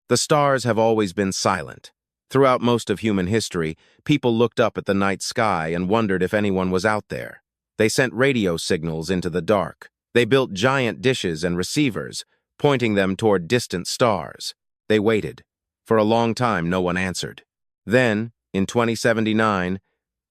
The stars have always been silent. Throughout most of human history, people looked up at the night sky and wondered if anyone was out there. They sent radio signals into the dark. They built giant dishes and receivers, pointing them toward distant stars. They waited. For a long time, no one answered. Then, in 2079,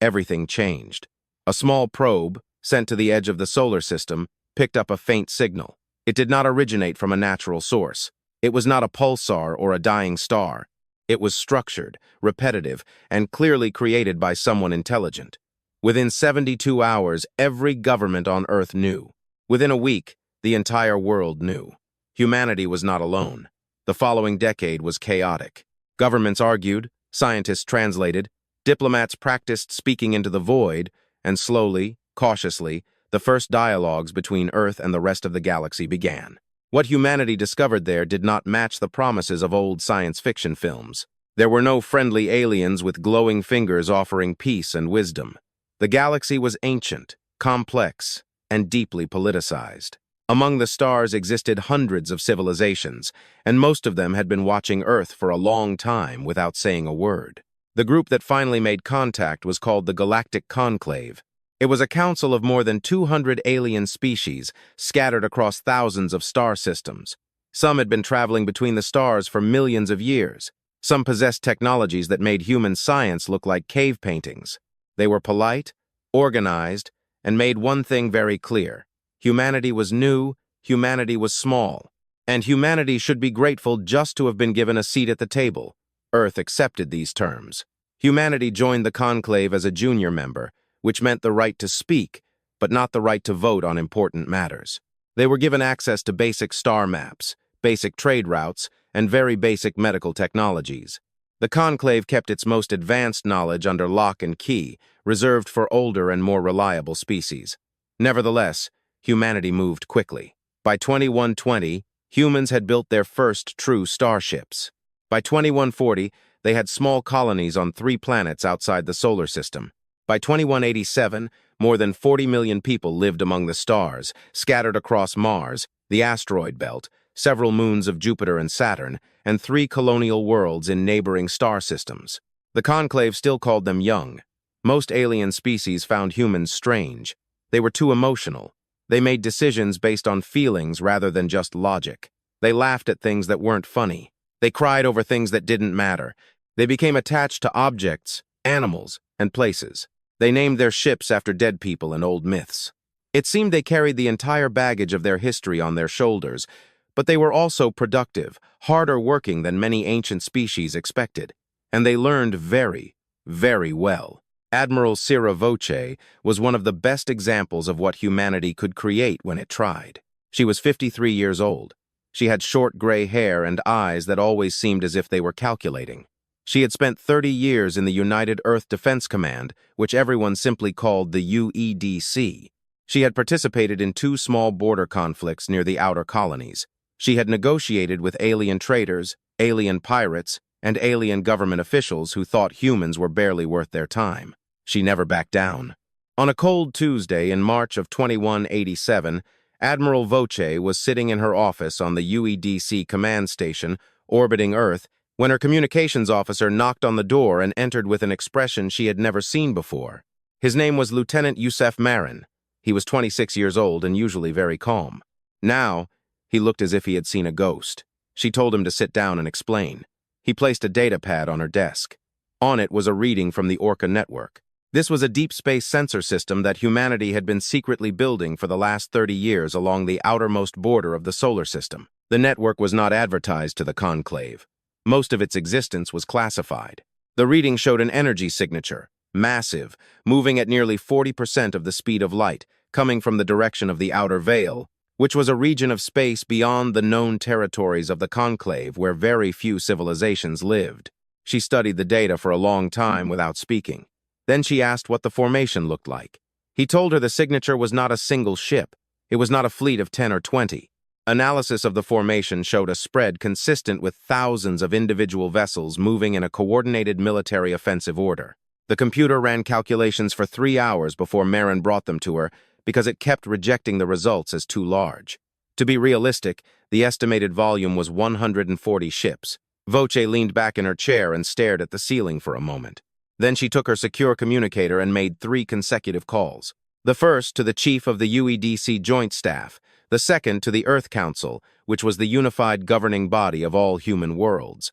everything changed. A small probe, sent to the edge of the solar system, picked up a faint signal. It did not originate from a natural source. It was not a pulsar or a dying star. It was structured, repetitive, and clearly created by someone intelligent. Within 72 hours, every government on Earth knew. Within a week, the entire world knew. Humanity was not alone. The following decade was chaotic. Governments argued, scientists translated, diplomats practiced speaking into the void, and slowly, cautiously, the first dialogues between Earth and the rest of the galaxy began. What humanity discovered there did not match the promises of old science fiction films. There were no friendly aliens with glowing fingers offering peace and wisdom. The galaxy was ancient, complex, and deeply politicized. Among the stars existed hundreds of civilizations, and most of them had been watching Earth for a long time without saying a word. The group that finally made contact was called the Galactic Conclave. It was a council of more than 200 alien species scattered across thousands of star systems. Some had been traveling between the stars for millions of years. Some possessed technologies that made human science look like cave paintings. They were polite, organized, and made one thing very clear. Humanity was new, humanity was small, and humanity should be grateful just to have been given a seat at the table. Earth accepted these terms. Humanity joined the conclave as a junior member, which meant the right to speak, but not the right to vote on important matters. They were given access to basic star maps, basic trade routes, and very basic medical technologies. The conclave kept its most advanced knowledge under lock and key, reserved for older and more reliable species. Nevertheless, humanity moved quickly. By 2120, humans had built their first true starships. By 2140, they had small colonies on 3 planets outside the solar system. By 2187, more than 40 million people lived among the stars, scattered across Mars, the asteroid belt, several moons of Jupiter and Saturn, and 3 colonial worlds in neighboring star systems. The conclave still called them young. Most alien species found humans strange. They were too emotional. They made decisions based on feelings rather than just logic. They laughed at things that weren't funny. They cried over things that didn't matter. They became attached to objects, animals, and places. They named their ships after dead people and old myths. It seemed they carried the entire baggage of their history on their shoulders, but they were also productive, harder working than many ancient species expected. And they learned very, very well. Admiral Sira Voce was one of the best examples of what humanity could create when it tried. She was 53 years old. She had short gray hair and eyes that always seemed as if they were calculating. She had spent 30 years in the United Earth Defense Command, which everyone simply called the UEDC. She had participated in 2 small border conflicts near the outer colonies. She had negotiated with alien traders, alien pirates, and alien government officials who thought humans were barely worth their time. She never backed down. On a cold Tuesday in March of 2187, Admiral Voce was sitting in her office on the UEDC command station, orbiting Earth, when her communications officer knocked on the door and entered with an expression she had never seen before. His name was Lieutenant Yusef Marin. He was 26 years old and usually very calm. Now, he looked as if he had seen a ghost. She told him to sit down and explain. He placed a data pad on her desk. On it was a reading from the Orca network. This was a deep space sensor system that humanity had been secretly building for the last 30 years along the outermost border of the solar system. The network was not advertised to the conclave. Most of its existence was classified. The reading showed an energy signature, massive, moving at nearly 40% of the speed of light, coming from the direction of the outer veil, which was a region of space beyond the known territories of the conclave where very few civilizations lived. She studied the data for a long time without speaking. Then she asked what the formation looked like. He told her the signature was not a single ship. It was not a fleet of 10 or 20. Analysis of the formation showed a spread consistent with thousands of individual vessels moving in a coordinated military offensive order. The computer ran calculations for 3 hours before Marin brought them to her because it kept rejecting the results as too large. To be realistic, the estimated volume was 140 ships. Voce leaned back in her chair and stared at the ceiling for a moment. Then she took her secure communicator and made 3 consecutive calls. The first to the chief of the UEDC Joint Staff, the second to the Earth Council, which was the unified governing body of all human worlds.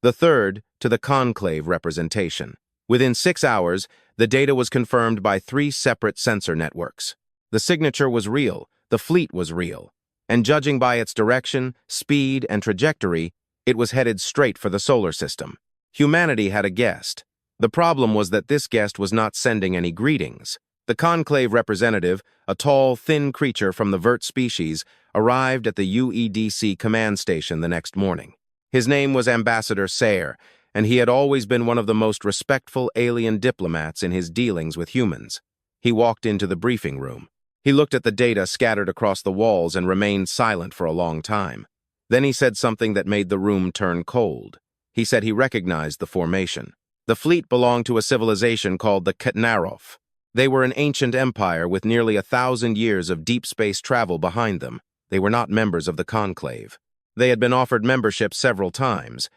The third to the Conclave representation. Within 6 hours, the data was confirmed by 3 separate sensor networks. The signature was real, the fleet was real, and judging by its direction, speed, and trajectory, it was headed straight for the solar system. Humanity had a guest. The problem was that this guest was not sending any greetings. The Conclave representative, a tall, thin creature from the Vert species, arrived at the UEDC command station the next morning. His name was Ambassador Sira, and he had always been one of the most respectful alien diplomats in his dealings with humans. He walked into the briefing room. He looked at the data scattered across the walls and remained silent for a long time. Then he said something that made the room turn cold. He said he recognized the formation. The fleet belonged to a civilization called the Ktnarov. They were an ancient empire with nearly 1,000 years of deep space travel behind them. They were not members of the Conclave. They had been offered membership several times,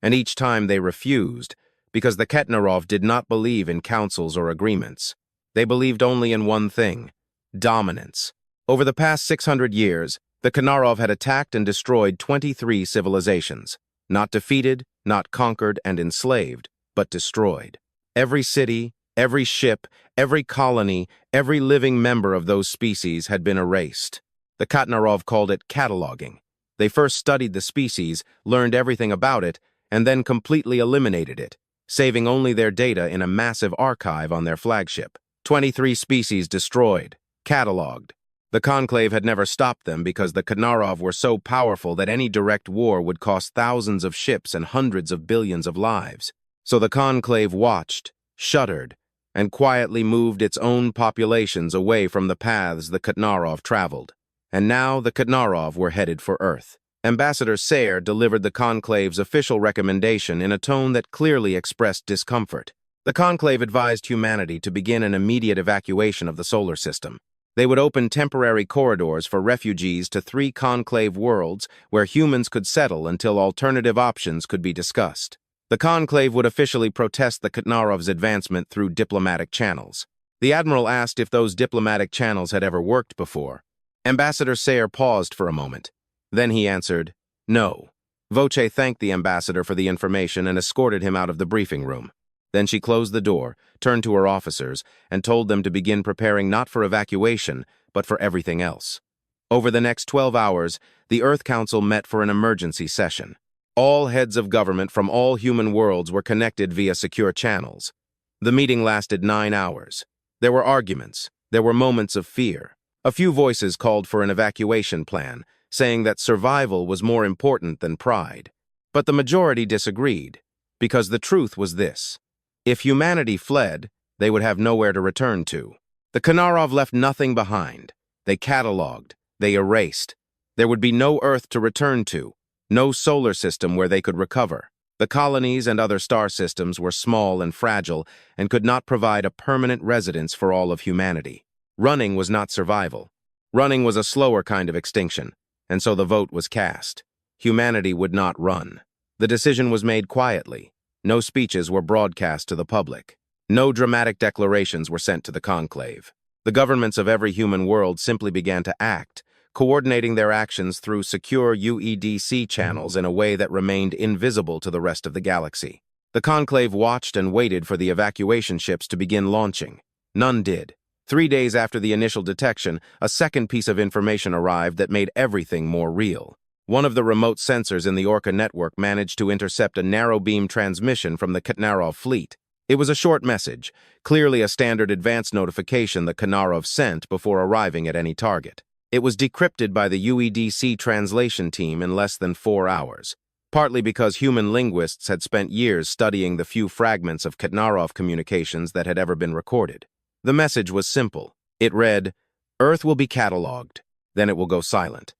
and each time they refused, because the Ktnarov did not believe in councils or agreements. They believed only in one thing: dominance. Over the past 600 years, the Ktnarov had attacked and destroyed 23 civilizations. Not defeated, not conquered and enslaved, but destroyed. Every city, every ship, every colony, every living member of those species had been erased. The Ktnarov called it cataloging. They first studied the species, learned everything about it, and then completely eliminated it, saving only their data in a massive archive on their flagship. 23 species destroyed, cataloged. The Conclave had never stopped them because the Ktnarov were so powerful that any direct war would cost thousands of ships and hundreds of billions of lives. So the Conclave watched, shuddered, and quietly moved its own populations away from the paths the Ktnarov traveled. And now the Ktnarov were headed for Earth. Ambassador Sira delivered the Conclave's official recommendation in a tone that clearly expressed discomfort. The Conclave advised humanity to begin an immediate evacuation of the solar system. They would open temporary corridors for refugees to 3 Conclave worlds where humans could settle until alternative options could be discussed. The Conclave would officially protest the Ktnarov's advancement through diplomatic channels. The Admiral asked if those diplomatic channels had ever worked before. Ambassador Sira paused for a moment. Then he answered, "No." Voce thanked the ambassador for the information and escorted him out of the briefing room. Then she closed the door, turned to her officers, and told them to begin preparing not for evacuation, but for everything else. Over the next 12 hours, the Earth Council met for an emergency session. All heads of government from all human worlds were connected via secure channels. The meeting lasted 9 hours. There were arguments. There were moments of fear. A few voices called for an evacuation plan, saying that survival was more important than pride. But the majority disagreed, because the truth was this: if humanity fled, they would have nowhere to return to. The Ktnarov left nothing behind. They cataloged. They erased. There would be no Earth to return to, no solar system where they could recover. The colonies and other star systems were small and fragile and could not provide a permanent residence for all of humanity. Running was not survival. Running was a slower kind of extinction, and so the vote was cast. Humanity would not run. The decision was made quietly. No speeches were broadcast to the public. No dramatic declarations were sent to the Conclave. The governments of every human world simply began to act, coordinating their actions through secure UEDC channels in a way that remained invisible to the rest of the galaxy. The Conclave watched and waited for the evacuation ships to begin launching. None did. 3 days after the initial detection, a second piece of information arrived that made everything more real. One of the remote sensors in the Orca network managed to intercept a narrow-beam transmission from the Ktnarov fleet. It was a short message, clearly a standard advance notification the Ktnarov sent before arriving at any target. It was decrypted by the UEDC translation team in less than 4 hours, partly because human linguists had spent years studying the few fragments of Ktnarov communications that had ever been recorded. The message was simple. It read, "Earth will be cataloged, then it will go silent."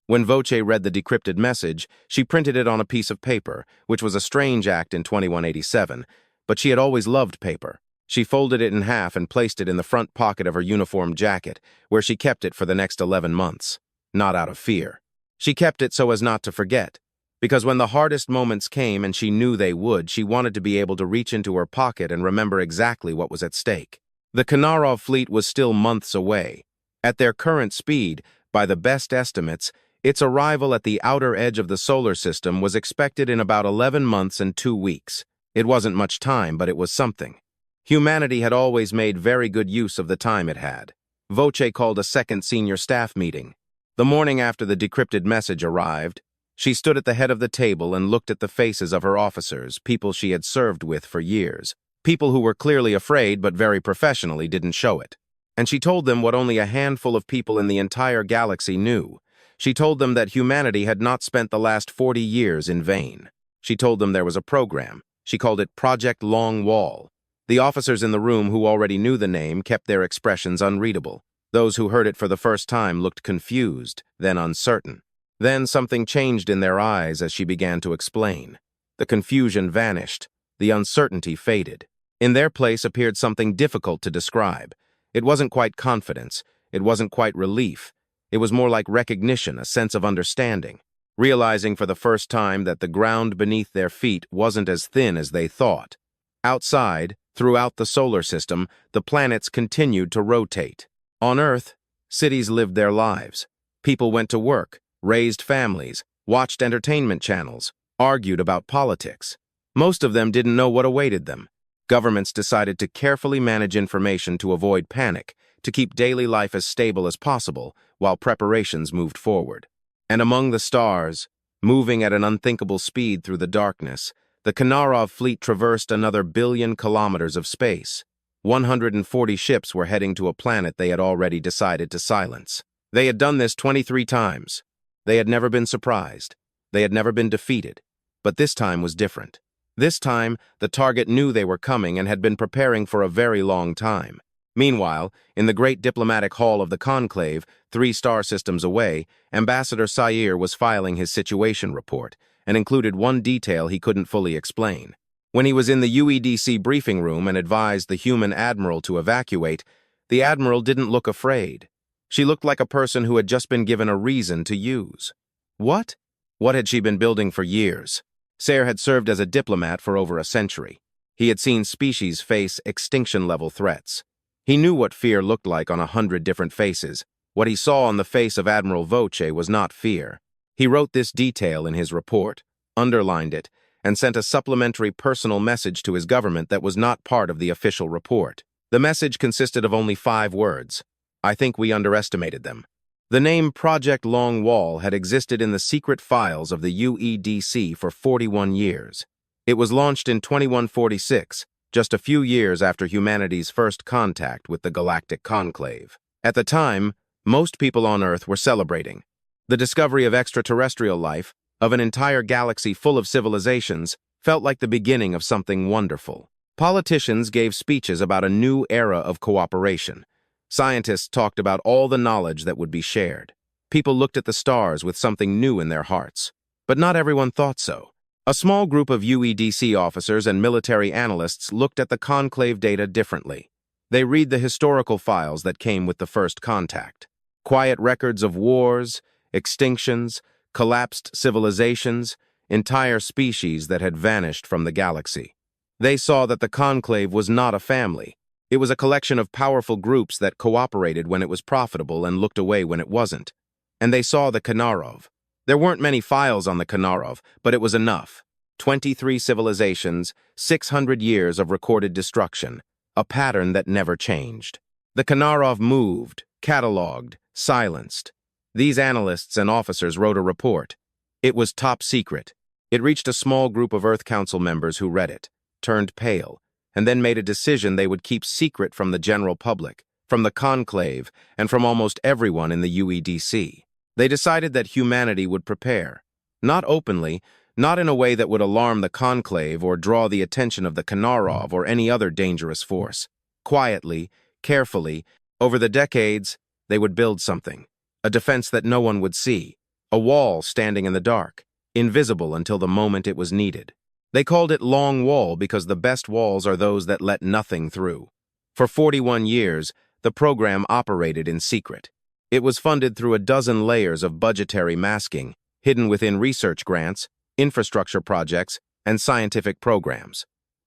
When Voce read the decrypted message, she printed it on a piece of paper, which was a strange act in 2187, but she had always loved paper. She folded it in half and placed it in the front pocket of her uniform jacket, where she kept it for the next 11 months. Not out of fear. She kept it so as not to forget. Because when the hardest moments came and she knew they would, she wanted to be able to reach into her pocket and remember exactly what was at stake. The Ktnarov fleet was still months away. At their current speed, by the best estimates, its arrival at the outer edge of the solar system was expected in about 11 months and 2 weeks. It wasn't much time, but it was something. Humanity had always made very good use of the time it had. Voce called a second senior staff meeting. The morning after the decrypted message arrived, she stood at the head of the table and looked at the faces of her officers, people she had served with for years, people who were clearly afraid but very professionally didn't show it. And she told them what only a handful of people in the entire galaxy knew. She told them that humanity had not spent the last 40 years in vain. She told them there was a program. She called it Project Long Wall. The officers in the room who already knew the name kept their expressions unreadable. Those who heard it for the first time looked confused, then uncertain. Then something changed in their eyes as she began to explain. The confusion vanished. The uncertainty faded. In their place appeared something difficult to describe. It wasn't quite confidence. It wasn't quite relief. It was more like recognition, a sense of understanding. Realizing for the first time that the ground beneath their feet wasn't as thin as they thought. Outside, throughout the solar system, the planets continued to rotate. On Earth, cities lived their lives. People went to work, raised families, watched entertainment channels, argued about politics. Most of them didn't know what awaited them. Governments decided to carefully manage information to avoid panic, to keep daily life as stable as possible, while preparations moved forward. And among the stars, moving at an unthinkable speed through the darkness, the Ktnarov fleet traversed another 1 billion kilometers of space. 140 ships were heading to a planet they had already decided to silence. They had done this 23 times. They had never been surprised. They had never been defeated. But this time was different. This time, the target knew they were coming and had been preparing for a very long time. Meanwhile, in the great diplomatic hall of the Conclave, 3 star systems away, Ambassador Sira was filing his situation report, and included one detail he couldn't fully explain. When he was in the UEDC briefing room and advised the human admiral to evacuate, the admiral didn't look afraid. She looked like a person who had just been given a reason to use. What? What had she been building for years? Sira had served as a diplomat for over a century. He had seen species face extinction-level threats. He knew what fear looked like on 100 different faces. What he saw on the face of Admiral Voce was not fear. He wrote this detail in his report, underlined it, and sent a supplementary personal message to his government that was not part of the official report. The message consisted of only 5 words. I think we underestimated them. The name Project Long Wall had existed in the secret files of the UEDC for 41 years. It was launched in 2146, just a few years after humanity's first contact with the Galactic Conclave. At the time, most people on Earth were celebrating. The discovery of extraterrestrial life, of an entire galaxy full of civilizations, felt like the beginning of something wonderful. Politicians gave speeches about a new era of cooperation. Scientists talked about all the knowledge that would be shared. People looked at the stars with something new in their hearts. But not everyone thought so. A small group of UEDC officers and military analysts looked at the conclave data differently. They read the historical files that came with the first contact. Quiet records of wars, extinctions, collapsed civilizations, entire species that had vanished from the galaxy. They saw that the conclave was not a family. It was a collection of powerful groups that cooperated when it was profitable and looked away when it wasn't. And they saw the Ktnarov. There weren't many files on the Ktnarov, but it was enough. 23 civilizations, 600 years of recorded destruction, a pattern that never changed. The Ktnarov moved, cataloged, silenced. These analysts and officers wrote a report. It was top secret. It reached a small group of Earth Council members who read it, turned pale, and then made a decision they would keep secret from the general public, from the conclave, and from almost everyone in the UEDC. They decided that humanity would prepare. Not openly, not in a way that would alarm the conclave or draw the attention of the Ktnarov or any other dangerous force. Quietly, carefully, over the decades, they would build something. A defense that no one would see. A wall standing in the dark, invisible until the moment it was needed. They called it Long Wall because the best walls are those that let nothing through. For 41 years, the program operated in secret. It was funded through a dozen layers of budgetary masking, hidden within research grants, infrastructure projects, and scientific programs.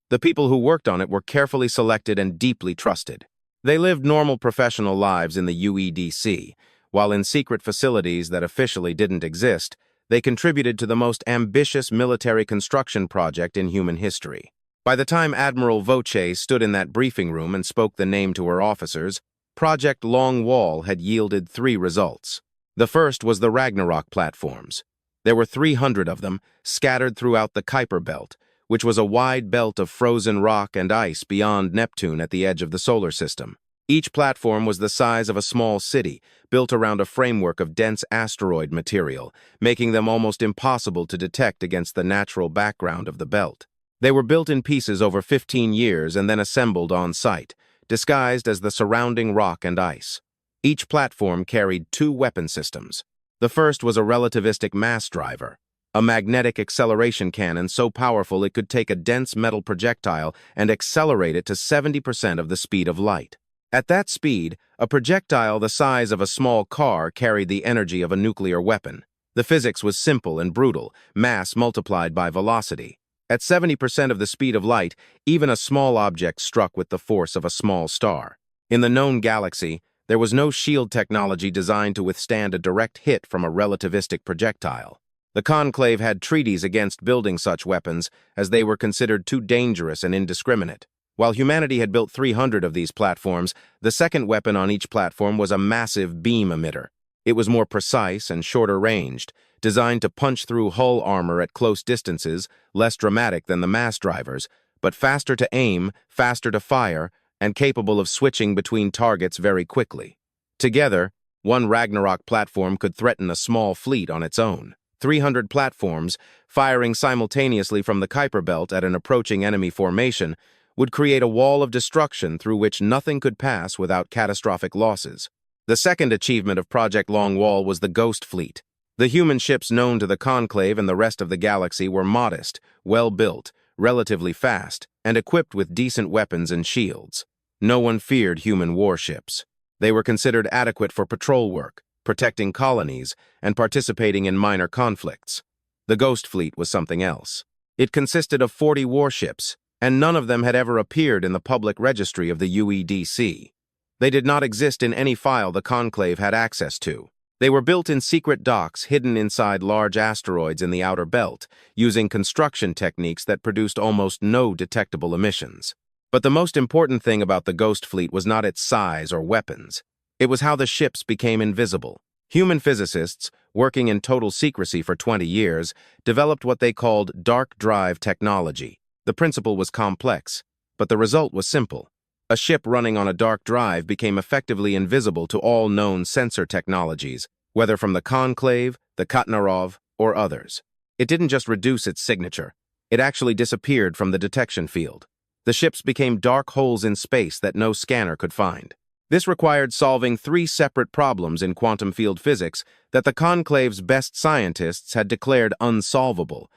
The people who worked on it were carefully selected and deeply trusted. They lived normal professional lives in the UEDC, while in secret facilities that officially didn't exist, they contributed to the most ambitious military construction project in human history. By the time Admiral Voce stood in that briefing room and spoke the name to her officers, Project Long Wall had yielded 3 results. The first was the Ragnarok platforms. There were 300 of them, scattered throughout the Kuiper Belt, which was a wide belt of frozen rock and ice beyond Neptune at the edge of the solar system. Each platform was the size of a small city, built around a framework of dense asteroid material, making them almost impossible to detect against the natural background of the belt. They were built in pieces over 15 years and then assembled on site, disguised as the surrounding rock and ice. Each platform carried 2 weapon systems. The first was a relativistic mass driver, a magnetic acceleration cannon so powerful it could take a dense metal projectile and accelerate it to 70% of the speed of light. At that speed, a projectile the size of a small car carried the energy of a nuclear weapon. The physics was simple and brutal, mass multiplied by velocity. At 70% of the speed of light, even a small object struck with the force of a small star. In the known galaxy, there was no shield technology designed to withstand a direct hit from a relativistic projectile. The Conclave had treaties against building such weapons, as they were considered too dangerous and indiscriminate. While humanity had built 300 of these platforms, the second weapon on each platform was a massive beam emitter. It was more precise and shorter ranged, designed to punch through hull armor at close distances, less dramatic than the mass drivers, but faster to aim, faster to fire, and capable of switching between targets very quickly. Together, one Ragnarok platform could threaten a small fleet on its own. 300 platforms, firing simultaneously from the Kuiper Belt at an approaching enemy formation, would create a wall of destruction through which nothing could pass without catastrophic losses. The second achievement of Project Long Wall was the Ghost Fleet. The human ships known to the Conclave and the rest of the galaxy were modest, well-built, relatively fast, and equipped with decent weapons and shields. No one feared human warships. They were considered adequate for patrol work, protecting colonies, and participating in minor conflicts. The Ghost Fleet was something else. It consisted of 40 warships, and none of them had ever appeared in the public registry of the UEDC. They did not exist in any file the Conclave had access to. They were built in secret docks hidden inside large asteroids in the outer belt, using construction techniques that produced almost no detectable emissions. But the most important thing about the Ghost Fleet was not its size or weapons. It was how the ships became invisible. Human physicists, working in total secrecy for 20 years, developed what they called dark drive technology. The principle was complex, but the result was simple. A ship running on a dark drive became effectively invisible to all known sensor technologies, whether from the Conclave, the Ktnarov, or others. It didn't just reduce its signature. It actually disappeared from the detection field. The ships became dark holes in space that no scanner could find. This required solving 3 separate problems in quantum field physics that the Conclave's best scientists had declared unsolvable.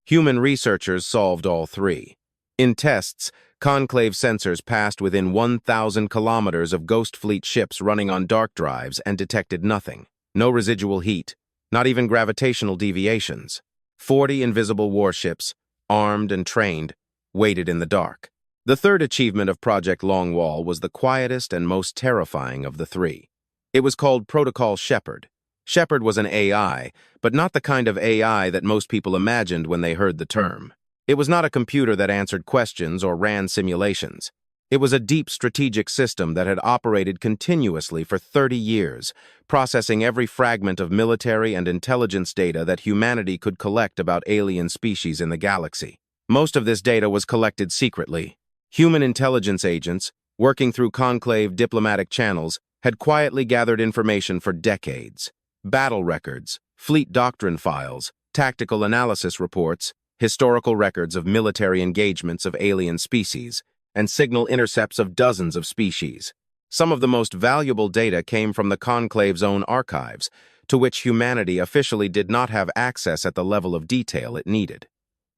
Human researchers solved all 3. In tests, Conclave sensors passed within 1,000 kilometers of Ghost Fleet ships running on dark drives and detected nothing. No residual heat, not even gravitational deviations. 40 invisible warships, armed and trained, waited in the dark. The third achievement of Project Long Wall was the quietest and most terrifying of the 3. It was called Protocol Shepard. Shepard was an AI, but not the kind of AI that most people imagined when they heard the term. It was not a computer that answered questions or ran simulations. It was a deep strategic system that had operated continuously for 30 years, processing every fragment of military and intelligence data that humanity could collect about alien species in the galaxy. Most of this data was collected secretly. Human intelligence agents, working through Conclave diplomatic channels, had quietly gathered information for decades. Battle records, fleet doctrine files, tactical analysis reports, historical records of military engagements of alien species, and signal intercepts of dozens of species. Some of the most valuable data came from the Conclave's own archives, to which humanity officially did not have access at the level of detail it needed.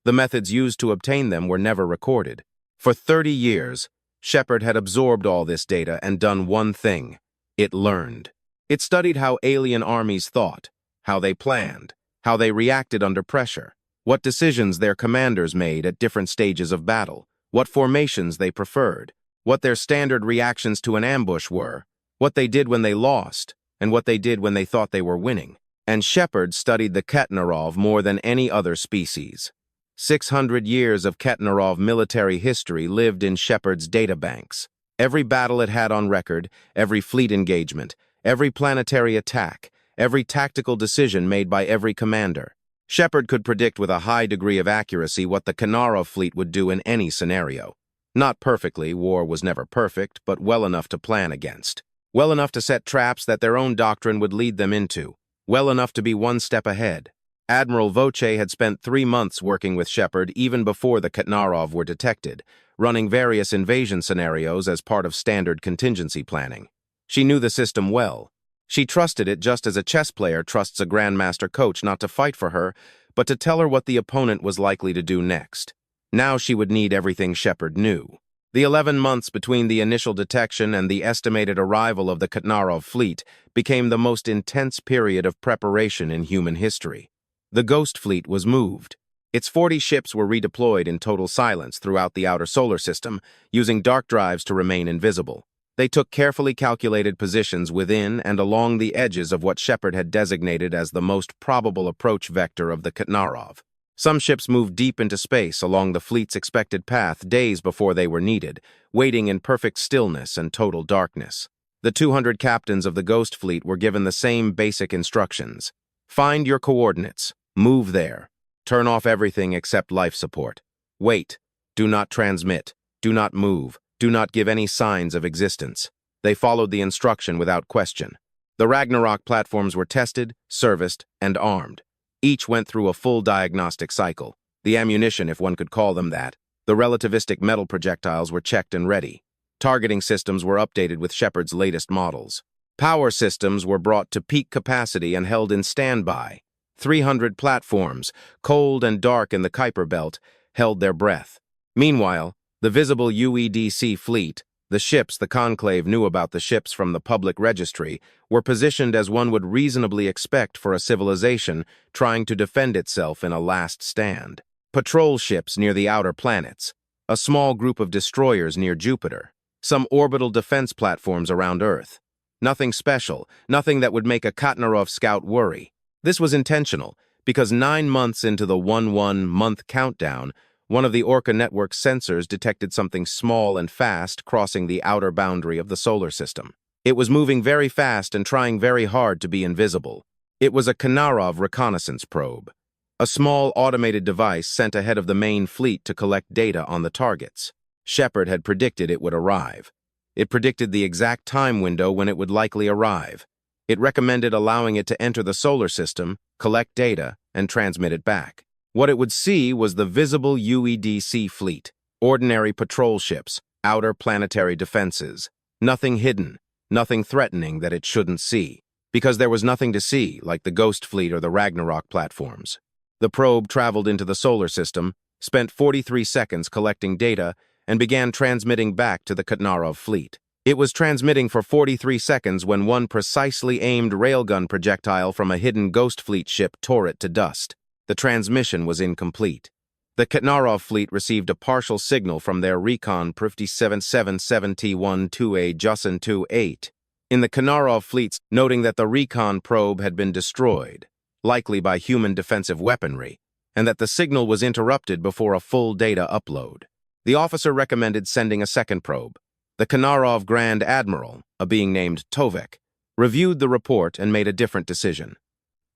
The methods used to obtain them were never recorded. For 30 years, Shepard had absorbed all this data and done one thing. It learned. It studied how alien armies thought, how they planned, how they reacted under pressure. what decisions their commanders made at different stages of battle, what formations they preferred, what their standard reactions to an ambush were, what they did when they lost, and what they did when they thought they were winning. And Shepard studied the Ktnarov more than any other species. 600 years of Ktnarov military history lived in Shepard's databanks. Every battle it had on record, every fleet engagement, every planetary attack, every tactical decision made by every commander. Shepard could predict with a high degree of accuracy what the Ktnarov fleet would do in any scenario. Not perfectly, war was never perfect, but well enough to plan against. Well enough to set traps that their own doctrine would lead them into. Well enough to be one step ahead. Admiral Voce had spent 3 months working with Shepard even before the Ktnarov were detected, running various invasion scenarios as part of standard contingency planning. She knew the system well. She trusted it just as a chess player trusts a grandmaster coach not to fight for her, but to tell her what the opponent was likely to do next. Now she would need everything Shepard knew. The 11 months between the initial detection and the estimated arrival of the Ktnarov fleet became the most intense period of preparation in human history. The Ghost Fleet was moved. Its 40 ships were redeployed in total silence throughout the outer solar system, using dark drives to remain invisible. They took carefully calculated positions within and along the edges of what Shepard had designated as the most probable approach vector of the Ktnarov. Some ships moved deep into space along the fleet's expected path days before they were needed, waiting in perfect stillness and total darkness. The 200 captains of the Ghost Fleet were given the same basic instructions. Find your coordinates. Move there. Turn off everything except life support. Wait. Do not transmit. Do not move. Do not give any signs of existence. They followed the instruction without question. The Ragnarok platforms were tested, serviced, and armed. Each went through a full diagnostic cycle. The ammunition, if one could call them that, the relativistic metal projectiles were checked and ready. Targeting systems were updated with Shepard's latest models. Power systems were brought to peak capacity and held in standby. 300 platforms, cold and dark in the Kuiper Belt, held their breath. Meanwhile, the visible UEDC fleet, the ships the Conclave knew about the ships from the public registry, were positioned as one would reasonably expect for a civilization trying to defend itself in a last stand. Patrol ships near the outer planets, a small group of destroyers near Jupiter, some orbital defense platforms around Earth. Nothing special, nothing that would make a Ktnarov scout worry. This was intentional, because 9 months into the 11-month countdown, one of the Orca network's sensors detected something small and fast crossing the outer boundary of the solar system. It was moving very fast and trying very hard to be invisible. It was a Ktnarov reconnaissance probe, a small automated device sent ahead of the main fleet to collect data on the targets. Shepard had predicted it would arrive. It predicted the exact time window when it would likely arrive. It recommended allowing it to enter the solar system, collect data, and transmit it back. What it would see was the visible UEDC fleet, ordinary patrol ships, outer planetary defenses. Nothing hidden, nothing threatening that it shouldn't see, because there was nothing to see, like the Ghost Fleet or the Ragnarok platforms. The probe traveled into the solar system, spent 43 seconds collecting data, and began transmitting back to the Ktnarov fleet. It was transmitting for 43 seconds when one precisely aimed railgun projectile from a hidden Ghost Fleet ship tore it to dust. The transmission was incomplete. The Ktnarov fleet received a partial signal from their recon 5777T12A Jusin 28. In the Ktnarov fleets, noting that the recon probe had been destroyed, likely by human defensive weaponry, and that the signal was interrupted before a full data upload. The officer recommended sending a second probe. The Ktnarov Grand Admiral, a being named Tovek, reviewed the report and made a different decision.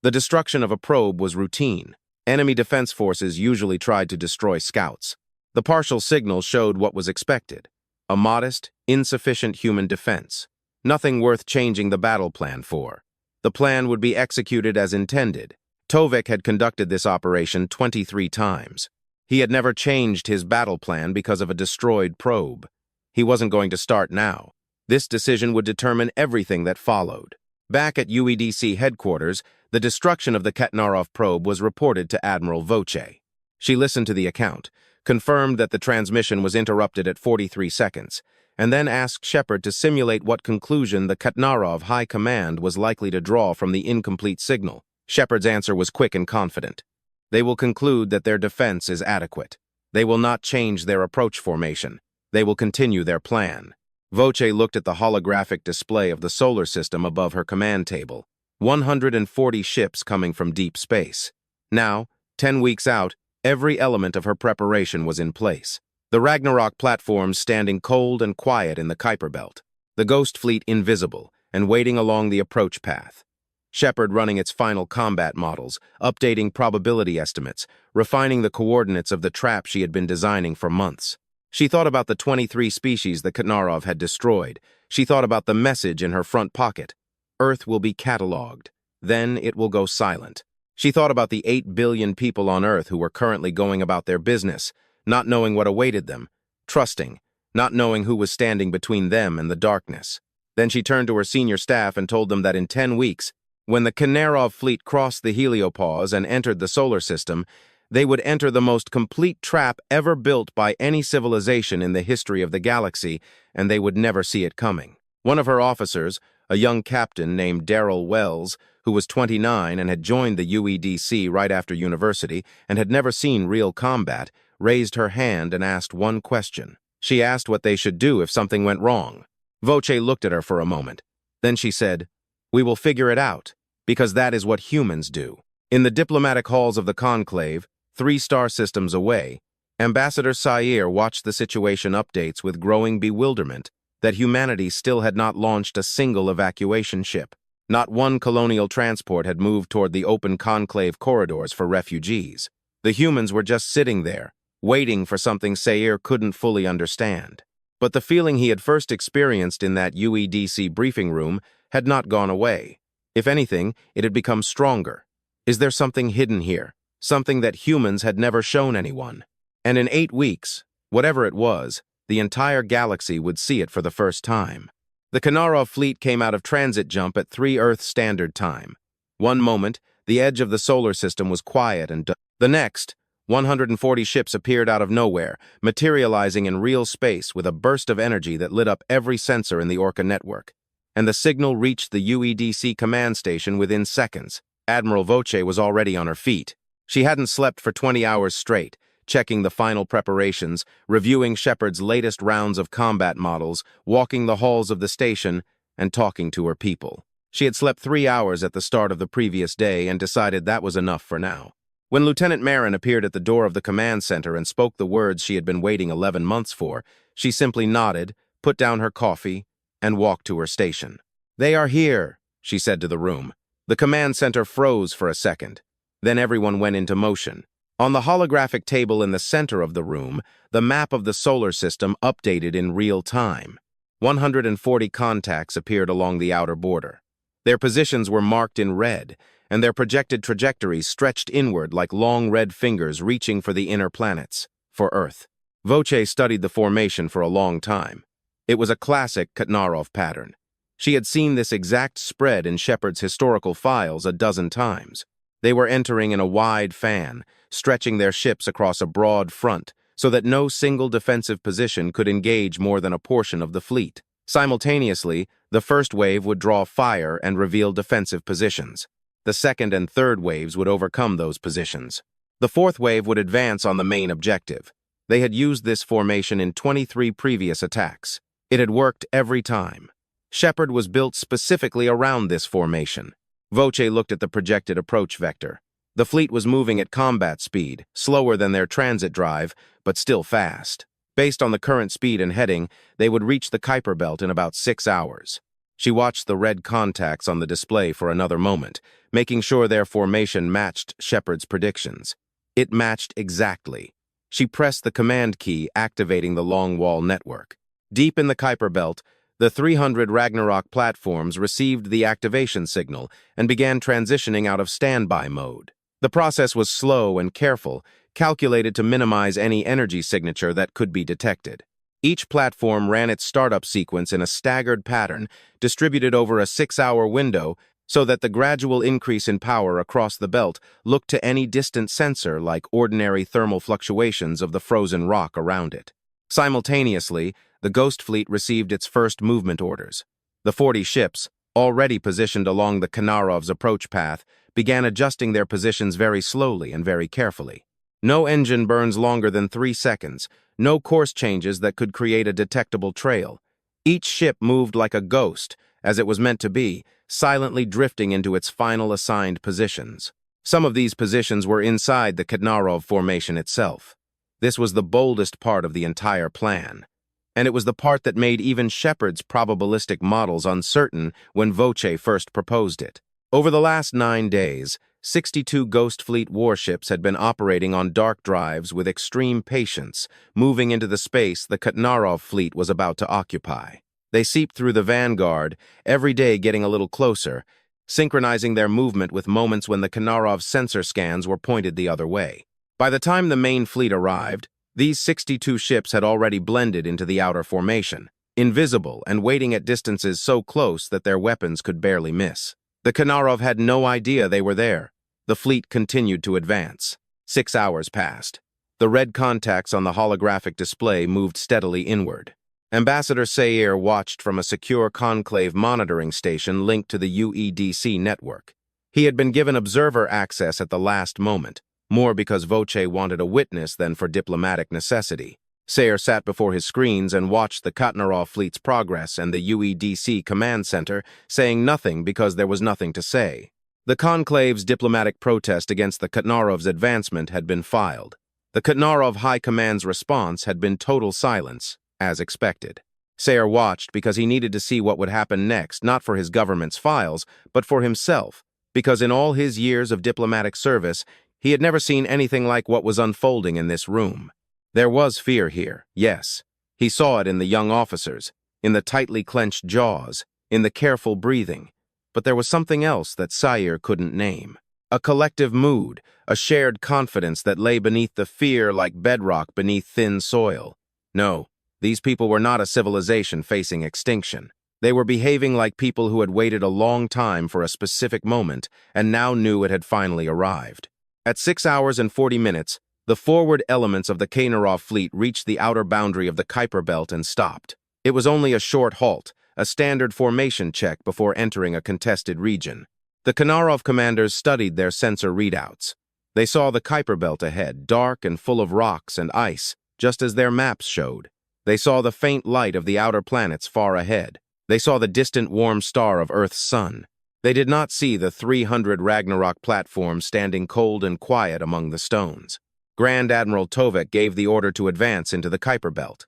The destruction of a probe was routine. Enemy defense forces usually tried to destroy scouts. The partial signal showed what was expected: a modest, insufficient human defense. Nothing worth changing the battle plan for. The plan would be executed as intended. Tovek had conducted this operation 23 times. He had never changed his battle plan because of a destroyed probe. He wasn't going to start now. This decision would determine everything that followed. Back at UEDC headquarters, the destruction of the Ktnarov probe was reported to Admiral Voce. She listened to the account, confirmed that the transmission was interrupted at 43 seconds, and then asked Shepard to simulate what conclusion the Ktnarov High Command was likely to draw from the incomplete signal. Shepard's answer was quick and confident. They will conclude that their defense is adequate. They will not change their approach formation. They will continue their plan. Voce looked at the holographic display of the solar system above her command table. 140 ships coming from deep space. Now, 10 weeks out, every element of her preparation was in place. The Ragnarok platforms standing cold and quiet in the Kuiper Belt. The Ghost Fleet invisible and waiting along the approach path. Shepard running its final combat models, updating probability estimates, refining the coordinates of the trap she had been designing for months. She thought about the 23 species that Ktnarov had destroyed. She thought about the message in her front pocket. Earth will be catalogued. Then it will go silent. She thought about the 8 billion people on Earth who were currently going about their business, not knowing what awaited them, trusting, not knowing who was standing between them and the darkness. Then she turned to her senior staff and told them that in 10 weeks, when the Ktnarov fleet crossed the heliopause and entered the solar system, they would enter the most complete trap ever built by any civilization in the history of the galaxy, and they would never see it coming. One of her officers, a young captain named Darrell Wells, who was 29 and had joined the UEDC right after university and had never seen real combat, raised her hand and asked one question. She asked what they should do if something went wrong. Voce looked at her for a moment. Then she said, "We will figure it out, because that is what humans do." In the diplomatic halls of the Conclave, 3 star systems away, Ambassador Sira watched the situation updates with growing bewilderment that humanity still had not launched a single evacuation ship. Not one colonial transport had moved toward the open Conclave corridors for refugees. The humans were just sitting there, waiting for something Sira couldn't fully understand. But the feeling he had first experienced in that UEDC briefing room had not gone away. If anything, it had become stronger. Is there something hidden here? Something that humans had never shown anyone? And in 8 weeks, whatever it was, the entire galaxy would see it for the first time. The Ktnarov fleet came out of transit jump at 3 Earth Standard Time. One moment, the edge of the solar system was quiet and the next, 140 ships appeared out of nowhere, materializing in real space with a burst of energy that lit up every sensor in the Orca network. And the signal reached the UEDC command station within seconds. Admiral Voce was already on her feet. She hadn't slept for 20 hours straight, checking the final preparations, reviewing Shepard's latest rounds of combat models, walking the halls of the station, and talking to her people. She had slept 3 hours at the start of the previous day and decided that was enough for now. When Lieutenant Marin appeared at the door of the command center and spoke the words she had been waiting 11 months for, she simply nodded, put down her coffee, and walked to her station. "They are here," she said to the room. The command center froze for a second. Then everyone went into motion. On the holographic table in the center of the room, the map of the solar system updated in real time. 140 contacts appeared along the outer border. Their positions were marked in red, and their projected trajectories stretched inward like long red fingers reaching for the inner planets, for Earth. Voce studied the formation for a long time. It was a classic Ktnarov pattern. She had seen this exact spread in Shepard's historical files a dozen times. They were entering in a wide fan, stretching their ships across a broad front, so that no single defensive position could engage more than a portion of the fleet. Simultaneously, the first wave would draw fire and reveal defensive positions. The second and third waves would overcome those positions. The fourth wave would advance on the main objective. They had used this formation in 23 previous attacks. It had worked every time. Shepard was built specifically around this formation. Voce looked at the projected approach vector. The fleet was moving at combat speed, slower than their transit drive, but still fast. Based on the current speed and heading, they would reach the Kuiper Belt in about 6 hours. She watched the red contacts on the display for another moment, making sure their formation matched Shepard's predictions. It matched exactly. She pressed the command key, activating the long wall network. Deep in the Kuiper Belt, the 300 Ragnarok platforms received the activation signal and began transitioning out of standby mode. The process was slow and careful, calculated to minimize any energy signature that could be detected. Each platform ran its startup sequence in a staggered pattern, distributed over a 6-hour window, so that the gradual increase in power across the belt looked to any distant sensor like ordinary thermal fluctuations of the frozen rock around it. Simultaneously, the Ghost Fleet received its first movement orders. The 40 ships, already positioned along the Ktnarov's approach path, began adjusting their positions very slowly and very carefully. No engine burns longer than 3 seconds, no course changes that could create a detectable trail. Each ship moved like a ghost, as it was meant to be, silently drifting into its final assigned positions. Some of these positions were inside the Ktnarov formation itself. This was the boldest part of the entire plan, and it was the part that made even Shepard's probabilistic models uncertain when Voce first proposed it. Over the last 9 days, 62 Ghost Fleet warships had been operating on dark drives with extreme patience, moving into the space the Ktnarov fleet was about to occupy. They seeped through the vanguard, every day getting a little closer, synchronizing their movement with moments when the Ktnarov sensor scans were pointed the other way. By the time the main fleet arrived, these 62 ships had already blended into the outer formation, invisible and waiting at distances so close that their weapons could barely miss. The Ktnarov had no idea they were there. The fleet continued to advance. 6 hours passed. The red contacts on the holographic display moved steadily inward. Ambassador Sira watched from a secure conclave monitoring station linked to the UEDC network. He had been given observer access at the last moment, more because Voce wanted a witness than for diplomatic necessity. Sira sat before his screens and watched the Ktnarov fleet's progress and the UEDC command center, saying nothing because there was nothing to say. The Conclave's diplomatic protest against the Ktnarov's advancement had been filed. The Ktnarov High Command's response had been total silence, as expected. Sira watched because he needed to see what would happen next, not for his government's files, but for himself, because in all his years of diplomatic service, he had never seen anything like what was unfolding in this room. There was fear here, yes. He saw it in the young officers, in the tightly clenched jaws, in the careful breathing. But there was something else that Sira couldn't name. A collective mood, a shared confidence that lay beneath the fear like bedrock beneath thin soil. No, these people were not a civilization facing extinction. They were behaving like people who had waited a long time for a specific moment and now knew it had finally arrived. At 6 hours and 40 minutes, the forward elements of the Ktnarov fleet reached the outer boundary of the Kuiper Belt and stopped. It was only a short halt, a standard formation check before entering a contested region. The Ktnarov commanders studied their sensor readouts. They saw the Kuiper Belt ahead, dark and full of rocks and ice, just as their maps showed. They saw the faint light of the outer planets far ahead. They saw the distant warm star of Earth's sun. They did not see the 300 Ragnarok platforms standing cold and quiet among the stones. Grand Admiral Tovek gave the order to advance into the Kuiper Belt.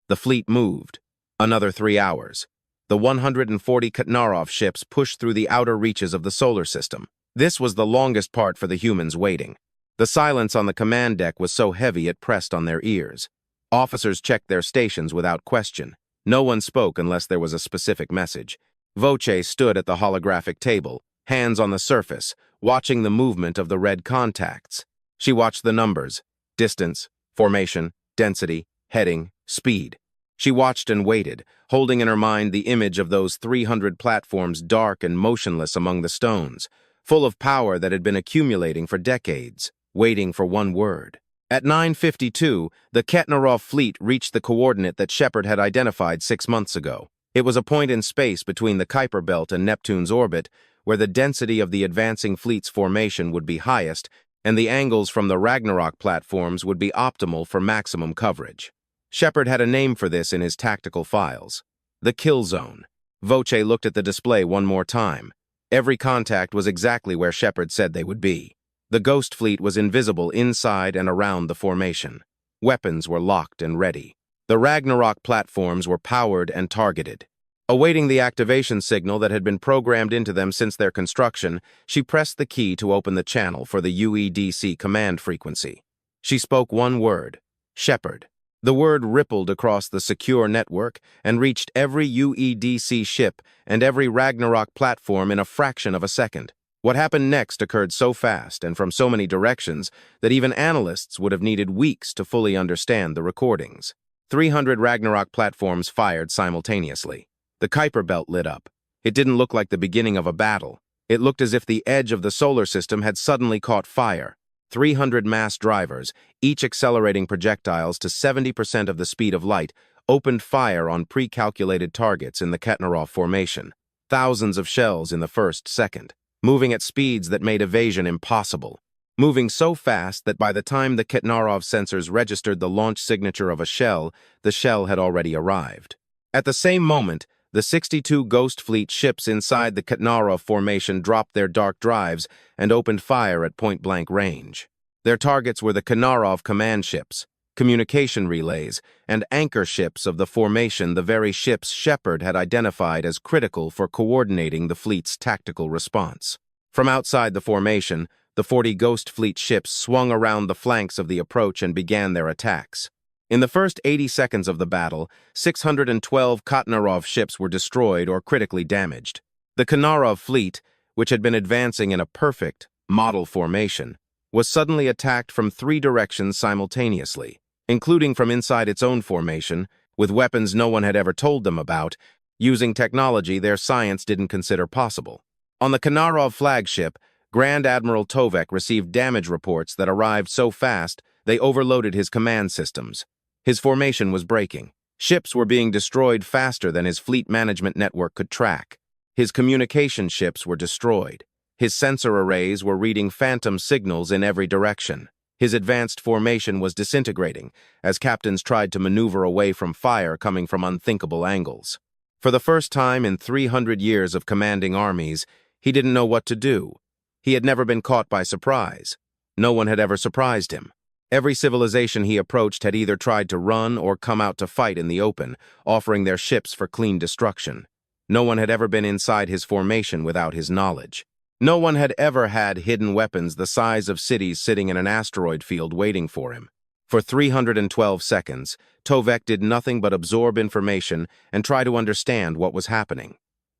The fleet moved. Another 3 hours. The 140 Ktnarov ships pushed through the outer reaches of the solar system. This was the longest part for the humans waiting. The silence on the command deck was so heavy it pressed on their ears. Officers checked their stations without question. No one spoke unless there was a specific message. Voce stood at the holographic table, hands on the surface, watching the movement of the red contacts. She watched the numbers, distance, formation, density, heading, speed. She watched and waited, holding in her mind the image of those 300 platforms dark and motionless among the stones, full of power that had been accumulating for decades, waiting for one word. At 9:52, the Ktnarov fleet reached the coordinate that Shepard had identified 6 months ago. It was a point in space between the Kuiper Belt and Neptune's orbit, where the density of the advancing fleet's formation would be highest, and the angles from the Ragnarok platforms would be optimal for maximum coverage. Shepard had a name for this in his tactical files. The kill zone. Voce looked at the display one more time. Every contact was exactly where Shepard said they would be. The Ghost Fleet was invisible inside and around the formation. Weapons were locked and ready. The Ragnarok platforms were powered and targeted. Awaiting the activation signal that had been programmed into them since their construction, she pressed the key to open the channel for the UEDC command frequency. She spoke one word, Shepard. The word rippled across the secure network and reached every UEDC ship and every Ragnarok platform in a fraction of a second. What happened next occurred so fast and from so many directions that even analysts would have needed weeks to fully understand the recordings. 300 Ragnarok platforms fired simultaneously. The Kuiper Belt lit up. It didn't look like the beginning of a battle. It looked as if the edge of the solar system had suddenly caught fire. 300 mass drivers, each accelerating projectiles to 70% of the speed of light, opened fire on pre-calculated targets in the Ktnarov formation. Thousands of shells in the first second. moving at speeds that made evasion impossible. Moving so fast that by the time the Ktnarov sensors registered the launch signature of a shell, the shell had already arrived. At the same moment, the 62 Ghost Fleet ships inside the Ktnarov formation dropped their dark drives and opened fire at point-blank range. Their targets were the Ktnarov command ships, communication relays, and anchor ships of the formation, the very ships Shepard had identified as critical for coordinating the fleet's tactical response. From outside the formation, the 40 Ghost Fleet ships swung around the flanks of the approach and began their attacks. In the first 80 seconds of the battle, 612 Ktnarov ships were destroyed or critically damaged. The Ktnarov fleet, which had been advancing in a perfect, model formation, was suddenly attacked from 3 directions simultaneously, including from inside its own formation, with weapons no one had ever told them about, using technology their science didn't consider possible. On the Ktnarov flagship, Grand Admiral Tovek received damage reports that arrived so fast they overloaded his command systems. His formation was breaking. Ships were being destroyed faster than his fleet management network could track. His communication ships were destroyed. His sensor arrays were reading phantom signals in every direction. His advanced formation was disintegrating as captains tried to maneuver away from fire coming from unthinkable angles. For the first time in 300 years of commanding armies, he didn't know what to do. He had never been caught by surprise. No one had ever surprised him. Every civilization he approached had either tried to run or come out to fight in the open, offering their ships for clean destruction. No one had ever been inside his formation without his knowledge. No one had ever had hidden weapons the size of cities sitting in an asteroid field waiting for him. For 312 seconds, Tovek did nothing but absorb information and try to understand what was happening.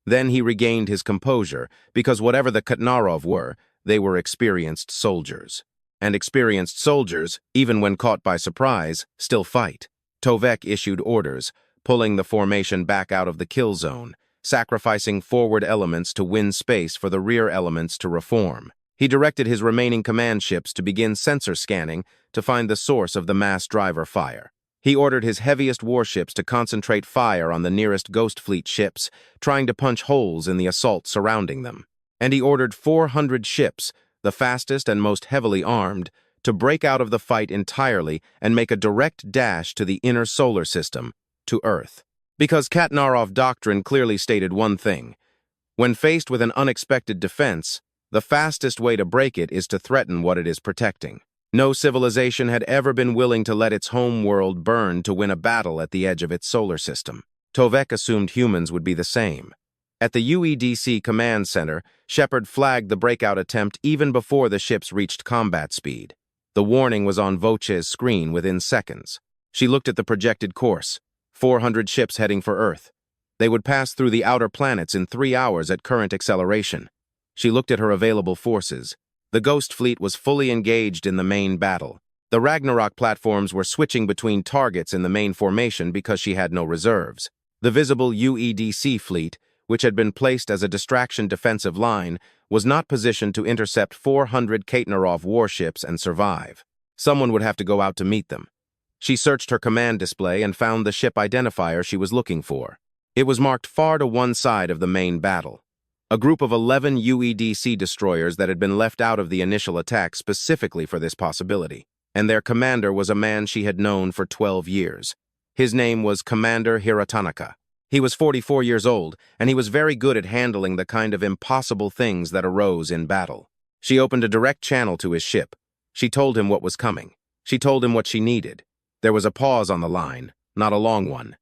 Then he regained his composure, because whatever the Ktnarov were, they were experienced soldiers. And experienced soldiers, even when caught by surprise, still fight. Tovek issued orders, pulling the formation back out of the kill zone, sacrificing forward elements to win space for the rear elements to reform. He directed his remaining command ships to begin sensor scanning to find the source of the mass driver fire. He ordered his heaviest warships to concentrate fire on the nearest Ghost Fleet ships, trying to punch holes in the assault surrounding them. And he ordered 400 ships, the fastest and most heavily armed, to break out of the fight entirely and make a direct dash to the inner solar system, to Earth. Because Ktnarov doctrine clearly stated one thing: when faced with an unexpected defense, the fastest way to break it is to threaten what it is protecting. No civilization had ever been willing to let its home world burn to win a battle at the edge of its solar system. Tovek assumed humans would be the same. At the UEDC command center, Shepard flagged the breakout attempt even before the ships reached combat speed. The warning was on Voce's screen within seconds. She looked at the projected course: 400 ships heading for Earth. They would pass through the outer planets in 3 hours at current acceleration. She looked at her available forces. The Ghost Fleet was fully engaged in the main battle. The Ragnarok platforms were switching between targets in the main formation because she had no reserves. The visible UEDC fleet, which had been placed as a distraction defensive line, was not positioned to intercept 400 Ktnarov warships and survive. Someone would have to go out to meet them. She searched her command display and found the ship identifier she was looking for. It was marked far to one side of the main battle. A group of 11 UEDC destroyers that had been left out of the initial attack specifically for this possibility, and their commander was a man she had known for 12 years. His name was Commander Hiratanaka. He was 44 years old, and he was very good at handling the kind of impossible things that arose in battle. She opened a direct channel to his ship. She told him what was coming. She told him what she needed. There was a pause on the line, not a long one.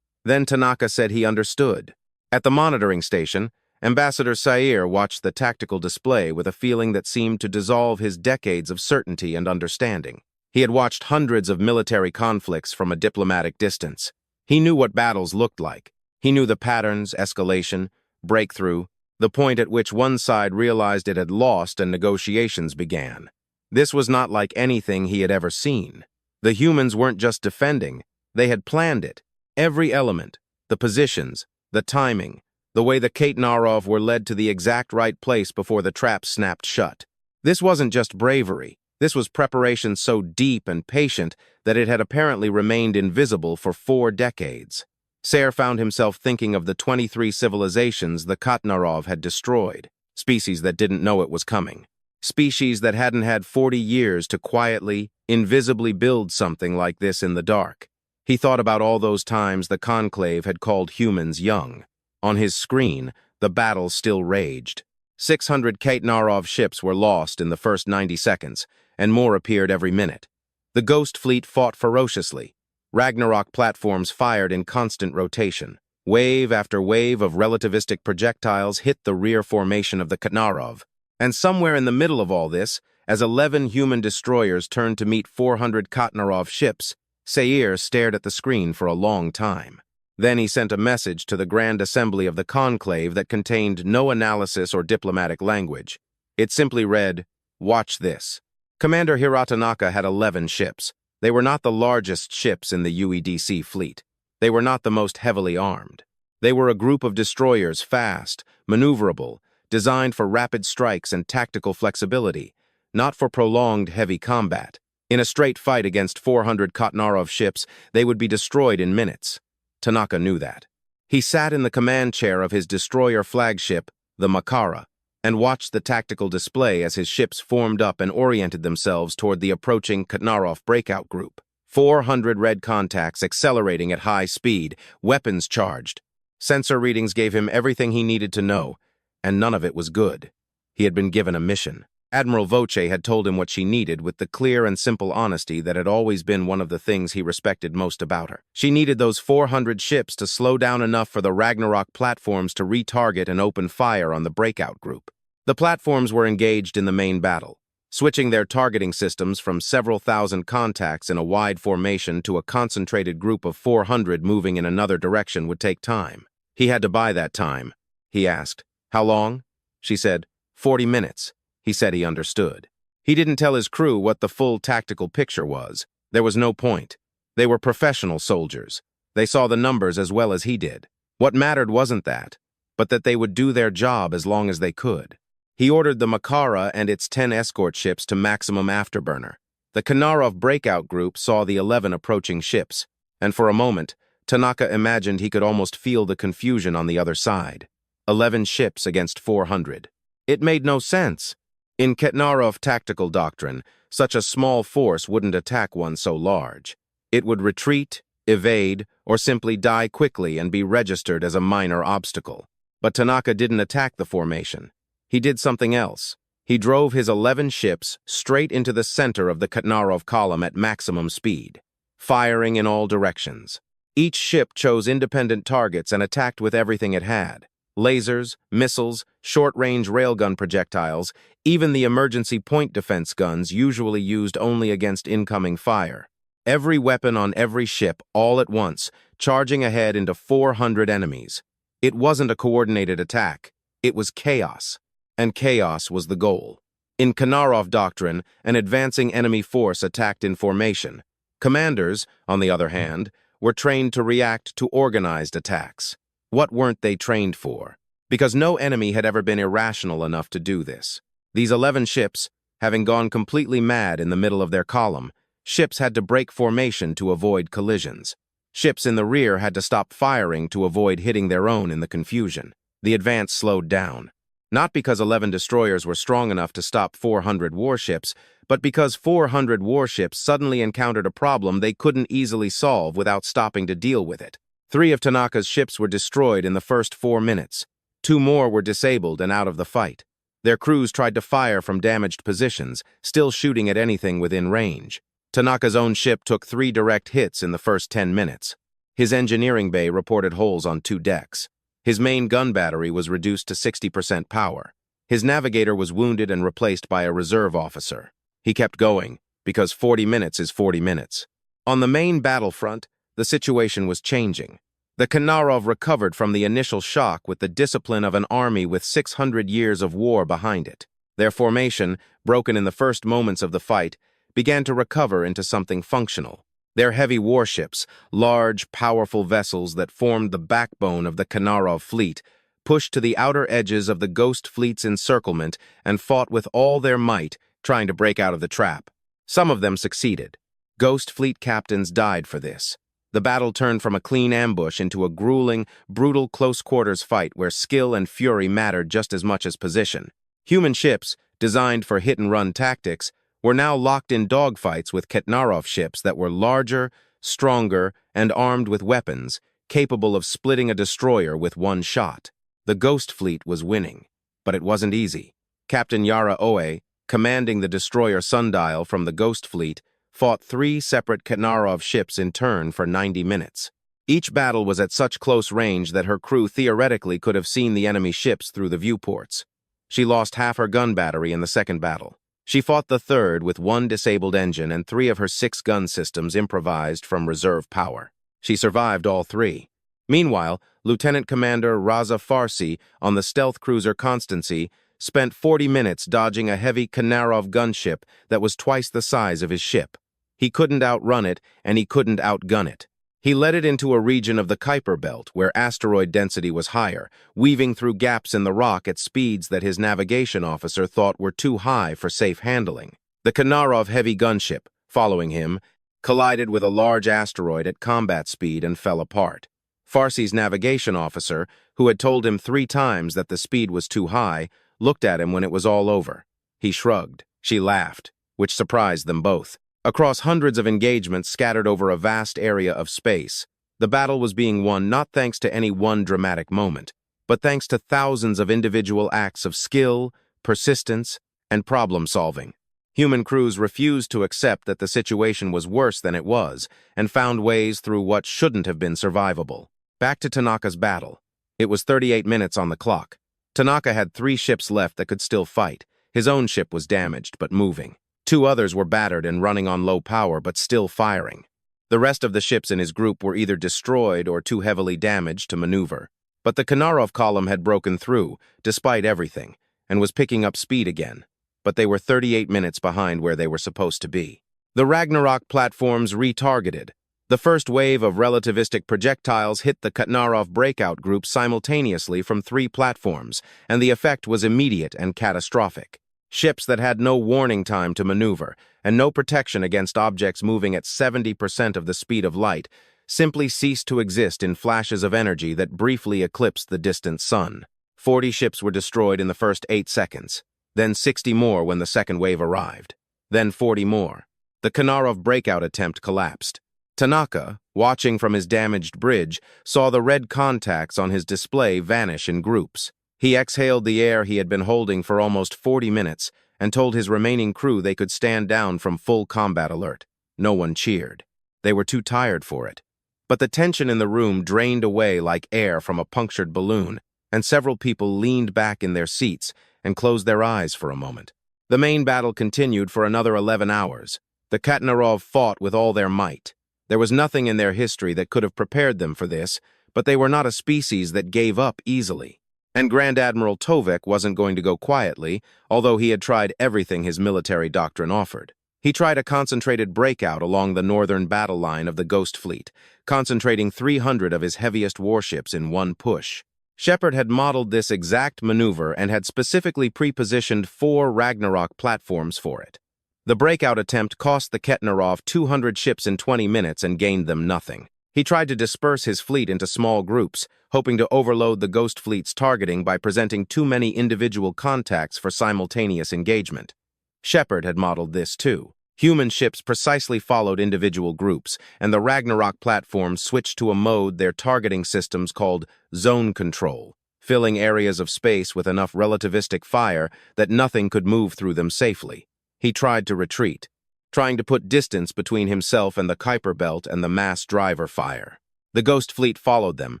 Then Tanaka said he understood. At the monitoring station, Ambassador Sair watched the tactical display with a feeling that seemed to dissolve his decades of certainty and understanding. He had watched hundreds of military conflicts from a diplomatic distance. He knew what battles looked like. He knew the patterns, escalation, breakthrough, the point at which one side realized it had lost and negotiations began. This was not like anything he had ever seen. The humans weren't just defending, they had planned it. Every element, the positions, the timing, the way the Ktnarov were led to the exact right place before the trap snapped shut. This wasn't just bravery. This was preparation so deep and patient that it had apparently remained invisible for 4 decades. Sair found himself thinking of the 23 civilizations the Ktnarov had destroyed. species that didn't know it was coming, species that hadn't had 40 years to quietly, invisibly build something like this in the dark. He thought about all those times the Conclave had called humans young. On his screen, the battle still raged. 600 Ktnarov ships were lost in the first 90 seconds, and more appeared every minute. The Ghost Fleet fought ferociously. Ragnarok platforms fired in constant rotation. Wave after wave of relativistic projectiles hit the rear formation of the Ktnarov. And somewhere in the middle of all this, as 11 human destroyers turned to meet 400 Ktnarov ships, Sa'ir stared at the screen for a long time. Then he sent a message to the Grand Assembly of the Conclave that contained no analysis or diplomatic language. It simply read, "Watch this." Commander Hirotanaka had 11 ships. They were not the largest ships in the UEDC fleet. They were not the most heavily armed. They were a group of destroyers fast, maneuverable, designed for rapid strikes and tactical flexibility, not for prolonged heavy combat. In a straight fight against 400 Ktnarov ships, they would be destroyed in minutes. Tanaka knew that. He sat in the command chair of his destroyer flagship, the Makara, and watched the tactical display as his ships formed up and oriented themselves toward the approaching Ktnarov breakout group. 400 red contacts accelerating at high speed, weapons charged. Sensor readings gave him everything he needed to know, and none of it was good. He had been given a mission. Admiral Voce had told him what she needed with the clear and simple honesty that had always been one of the things he respected most about her. She needed those 400 ships to slow down enough for the Ragnarok platforms to retarget and open fire on the breakout group. The platforms were engaged in the main battle. Switching their targeting systems from several thousand contacts in a wide formation to a concentrated group of 400 moving in another direction would take time. He had to buy that time. He asked, "How long?" She said, 40 minutes. He said he understood. He didn't tell his crew what the full tactical picture was. There was no point. They were professional soldiers. They saw the numbers as well as he did. What mattered wasn't that, but that they would do their job as long as they could. He ordered the Makara and its 10 escort ships to maximum afterburner. The Ktnarov breakout group saw the 11 approaching ships, and for a moment, Tanaka imagined he could almost feel the confusion on the other side. 11 ships against 400. It made no sense. In Ktnarov tactical doctrine, such a small force wouldn't attack one so large. It would retreat, evade, or simply die quickly and be registered as a minor obstacle. But Tanaka didn't attack the formation. He did something else. He drove his 11 ships straight into the center of the Ktnarov column at maximum speed, firing in all directions. Each ship chose independent targets and attacked with everything it had. Lasers, missiles, short-range railgun projectiles, even the emergency point defense guns usually used only against incoming fire. Every weapon on every ship, all at once, charging ahead into 400 enemies. It wasn't a coordinated attack. It was chaos. And chaos was the goal. In Ktnarov doctrine, an advancing enemy force attacked in formation. Commanders, on the other hand, were trained to react to organized attacks. What weren't they trained for? Because no enemy had ever been irrational enough to do this. These 11 ships, having gone completely mad in the middle of their column, ships had to break formation to avoid collisions. Ships in the rear had to stop firing to avoid hitting their own in the confusion. The advance slowed down. Not because 11 destroyers were strong enough to stop 400 warships, but because 400 warships suddenly encountered a problem they couldn't easily solve without stopping to deal with it. 3 of Tanaka's ships were destroyed in the first 4 minutes. 2 more were disabled and out of the fight. Their crews tried to fire from damaged positions, still shooting at anything within range. Tanaka's own ship took 3 direct hits in the first 10 minutes. His engineering bay reported holes on 2 decks. His main gun battery was reduced to 60% power. His navigator was wounded and replaced by a reserve officer. He kept going, because 40 minutes is 40 minutes. On the main battlefront, the situation was changing. The Ktnarov recovered from the initial shock with the discipline of an army with 600 years of war behind it. Their formation, broken in the first moments of the fight, began to recover into something functional. Their heavy warships, large, powerful vessels that formed the backbone of the Ktnarov fleet, pushed to the outer edges of the Ghost Fleet's encirclement and fought with all their might, trying to break out of the trap. Some of them succeeded. Ghost Fleet captains died for this. The battle turned from a clean ambush into a grueling, brutal close-quarters fight where skill and fury mattered just as much as position. Human ships, designed for hit-and-run tactics, were now locked in dogfights with Ktnarov ships that were larger, stronger, and armed with weapons, capable of splitting a destroyer with one shot. The Ghost Fleet was winning, but it wasn't easy. Captain Sira Voce, commanding the destroyer Sundial from the Ghost Fleet, fought 3 separate Ktnarov ships in turn for 90 minutes. Each battle was at such close range that her crew theoretically could have seen the enemy ships through the viewports. She lost half her gun battery in the second battle. She fought the third with 1 disabled engine and 3 of her 6 gun systems improvised from reserve power. She survived all 3. Meanwhile, Lieutenant Commander Raza Farsi on the stealth cruiser Constancy spent 40 minutes dodging a heavy Ktnarov gunship that was twice the size of his ship. He couldn't outrun it, and he couldn't outgun it. He led it into a region of the Kuiper Belt where asteroid density was higher, weaving through gaps in the rock at speeds that his navigation officer thought were too high for safe handling. The Ktnarov heavy gunship, following him, collided with a large asteroid at combat speed and fell apart. Farsi's navigation officer, who had told him 3 times that the speed was too high, looked at him when it was all over. He shrugged. She laughed, which surprised them both. Across hundreds of engagements scattered over a vast area of space, the battle was being won not thanks to any one dramatic moment, but thanks to thousands of individual acts of skill, persistence, and problem-solving. Human crews refused to accept that the situation was worse than it was, and found ways through what shouldn't have been survivable. Back to Tanaka's battle. It was 38 minutes on the clock. Tanaka had 3 ships left that could still fight. His own ship was damaged, but moving. 2 others were battered and running on low power, but still firing. The rest of the ships in his group were either destroyed or too heavily damaged to maneuver. But the Ktnarov column had broken through, despite everything, and was picking up speed again. But they were 38 minutes behind where they were supposed to be. The Ragnarok platforms retargeted. The first wave of relativistic projectiles hit the Ktnarov breakout group simultaneously from 3 platforms, and the effect was immediate and catastrophic. Ships that had no warning time to maneuver and no protection against objects moving at 70% of the speed of light simply ceased to exist in flashes of energy that briefly eclipsed the distant sun. 40 ships were destroyed in the first 8 seconds, then 60 more when the second wave arrived, then 40 more. The Ktnarov breakout attempt collapsed. Tanaka, watching from his damaged bridge, saw the red contacts on his display vanish in groups. He exhaled the air he had been holding for almost 40 minutes and told his remaining crew they could stand down from full combat alert. No one cheered. They were too tired for it. But the tension in the room drained away like air from a punctured balloon, and several people leaned back in their seats and closed their eyes for a moment. The main battle continued for another 11 hours. The Ktnarov fought with all their might. There was nothing in their history that could have prepared them for this, but they were not a species that gave up easily. And Grand Admiral Tovek wasn't going to go quietly, although he had tried everything his military doctrine offered. He tried a concentrated breakout along the northern battle line of the Ghost Fleet, concentrating 300 of his heaviest warships in one push. Shepard had modeled this exact maneuver and had specifically pre-positioned 4 Ragnarok platforms for it. The breakout attempt cost the Ktnarov 200 ships in 20 minutes and gained them nothing. He tried to disperse his fleet into small groups, hoping to overload the Ghost Fleet's targeting by presenting too many individual contacts for simultaneous engagement. Shepard had modeled this too. Human ships precisely followed individual groups, and the Ragnarok platforms switched to a mode their targeting systems called zone control, filling areas of space with enough relativistic fire that nothing could move through them safely. He tried to retreat, trying to put distance between himself and the Kuiper Belt and the mass driver fire. The Ghost Fleet followed them,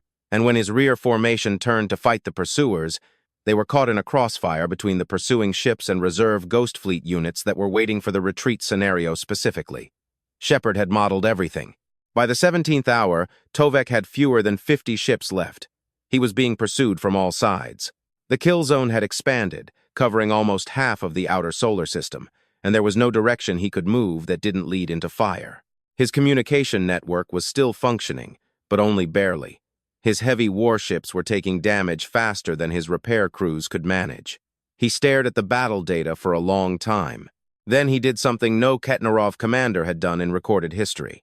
and when his rear formation turned to fight the pursuers, they were caught in a crossfire between the pursuing ships and reserve Ghost Fleet units that were waiting for the retreat scenario specifically. Shepard had modeled everything. By the 17th hour, Tovek had fewer than 50 ships left. He was being pursued from all sides. The kill zone had expanded, covering almost half of the outer solar system, and there was no direction he could move that didn't lead into fire. His communication network was still functioning, but only barely. His heavy warships were taking damage faster than his repair crews could manage. He stared at the battle data for a long time. Then he did something no Ktnarov commander had done in recorded history.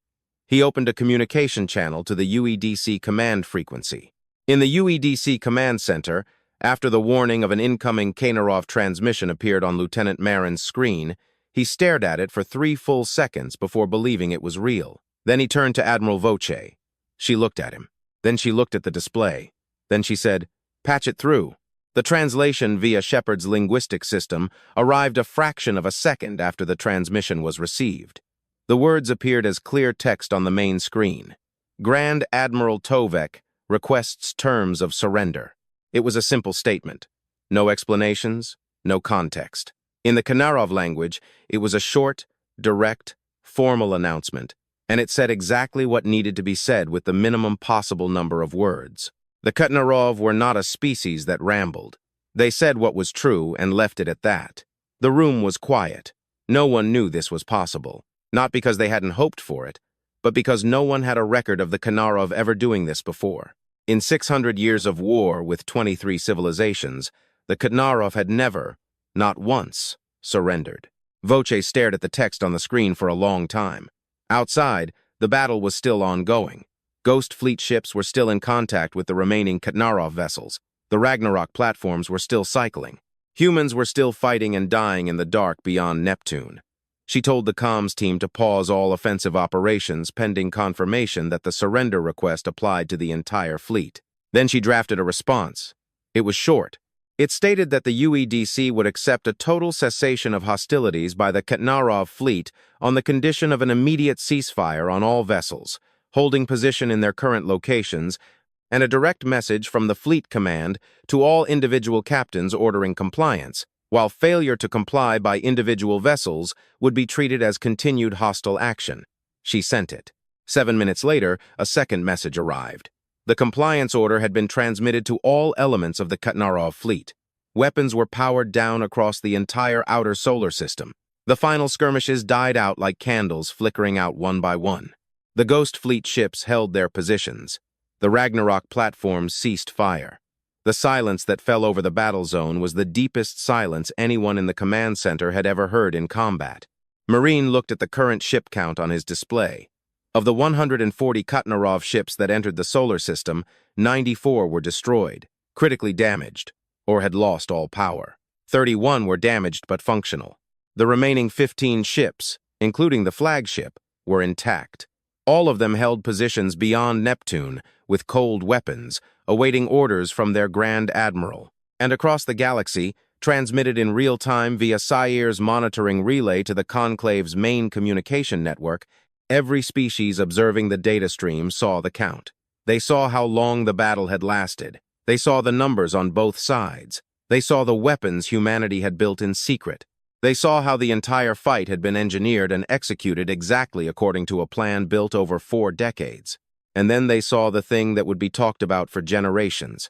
He opened a communication channel to the UEDC command frequency. In the UEDC command center, after the warning of an incoming Ktnarov transmission appeared on Lieutenant Marin's screen, he stared at it for 3 full seconds before believing it was real. Then he turned to Admiral Voce. She looked at him. Then she looked at the display. Then she said, "Patch it through." The translation via Shepard's linguistic system arrived a fraction of a second after the transmission was received. The words appeared as clear text on the main screen. Grand Admiral Tovek requests terms of surrender. It was a simple statement. No explanations, no context. In the Ktnarov language, it was a short, direct, formal announcement, and it said exactly what needed to be said with the minimum possible number of words. The Ktnarov were not a species that rambled. They said what was true and left it at that. The room was quiet. No one knew this was possible, not because they hadn't hoped for it, but because no one had a record of the Ktnarov ever doing this before. In 600 years of war with 23 civilizations, the Ktnarov had never, not once, surrendered. Voce stared at the text on the screen for a long time. Outside, the battle was still ongoing. Ghost fleet ships were still in contact with the remaining Ktnarov vessels. The Ragnarok platforms were still cycling. Humans were still fighting and dying in the dark beyond Neptune. She told the comms team to pause all offensive operations pending confirmation that the surrender request applied to the entire fleet. Then she drafted a response. It was short. It stated that the UEDC would accept a total cessation of hostilities by the Ktnarov fleet on the condition of an immediate ceasefire on all vessels, holding position in their current locations, and a direct message from the Fleet Command to all individual captains ordering compliance, while failure to comply by individual vessels would be treated as continued hostile action. She sent it. 7 minutes later, a second message arrived. The compliance order had been transmitted to all elements of the Ktnarov fleet. Weapons were powered down across the entire outer solar system. The final skirmishes died out like candles flickering out one by one. The Ghost Fleet ships held their positions. The Ragnarok platforms ceased fire. The silence that fell over the battle zone was the deepest silence anyone in the command center had ever heard in combat. Marine looked at the current ship count on his display. Of the 140 Ktnarov ships that entered the solar system, 94 were destroyed, critically damaged, or had lost all power. 31 were damaged but functional. The remaining 15 ships, including the flagship, were intact. All of them held positions beyond Neptune, with cold weapons, awaiting orders from their Grand Admiral. And across the galaxy, transmitted in real time via Sci-Fi's monitoring relay to the Conclave's main communication network, every species observing the data stream saw the count. They saw how long the battle had lasted. They saw the numbers on both sides. They saw the weapons humanity had built in secret. They saw how the entire fight had been engineered and executed exactly according to a plan built over 4 decades. And then they saw the thing that would be talked about for generations.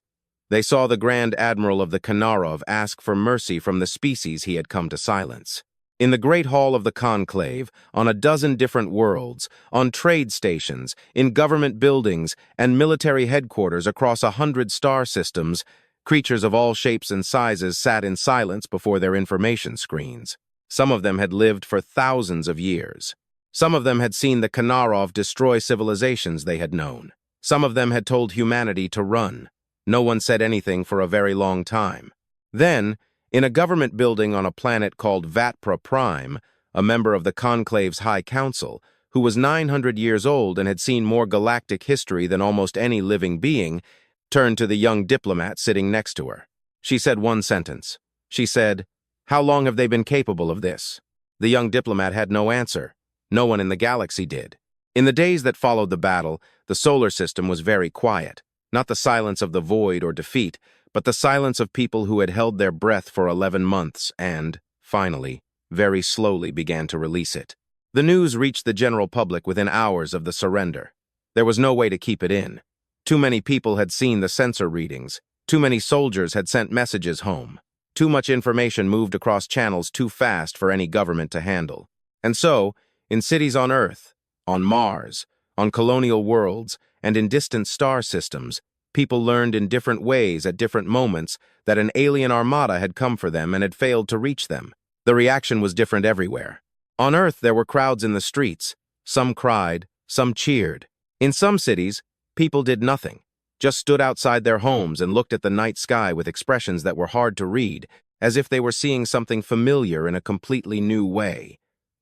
They saw the Grand Admiral of the Ktnarov ask for mercy from the species he had come to silence. In the Great Hall of the Conclave, on a dozen different worlds, on trade stations, in government buildings, and military headquarters across 100 star systems, creatures of all shapes and sizes sat in silence before their information screens. Some of them had lived for thousands of years. Some of them had seen the Ktnarov destroy civilizations they had known. Some of them had told humanity to run. No one said anything for a very long time. Then, in a government building on a planet called Vatpra Prime, a member of the Conclave's High Council, who was 900 years old and had seen more galactic history than almost any living being, turned to the young diplomat sitting next to her. She said one sentence. She said, "How long have they been capable of this?" The young diplomat had no answer. No one in the galaxy did. In the days that followed the battle, the solar system was very quiet. Not the silence of the void or defeat, but the silence of people who had held their breath for 11 months and, finally, very slowly began to release it. The news reached the general public within hours of the surrender. There was no way to keep it in. Too many people had seen the sensor readings. Too many soldiers had sent messages home. Too much information moved across channels too fast for any government to handle. And so, in cities on Earth, on Mars, on colonial worlds, and in distant star systems, people learned in different ways at different moments that an alien armada had come for them and had failed to reach them. The reaction was different everywhere. On Earth, there were crowds in the streets. Some cried, Some cheered. In some cities, people did nothing, just stood outside their homes and looked at the night sky with expressions that were hard to read, as if they were seeing something familiar in a completely new way.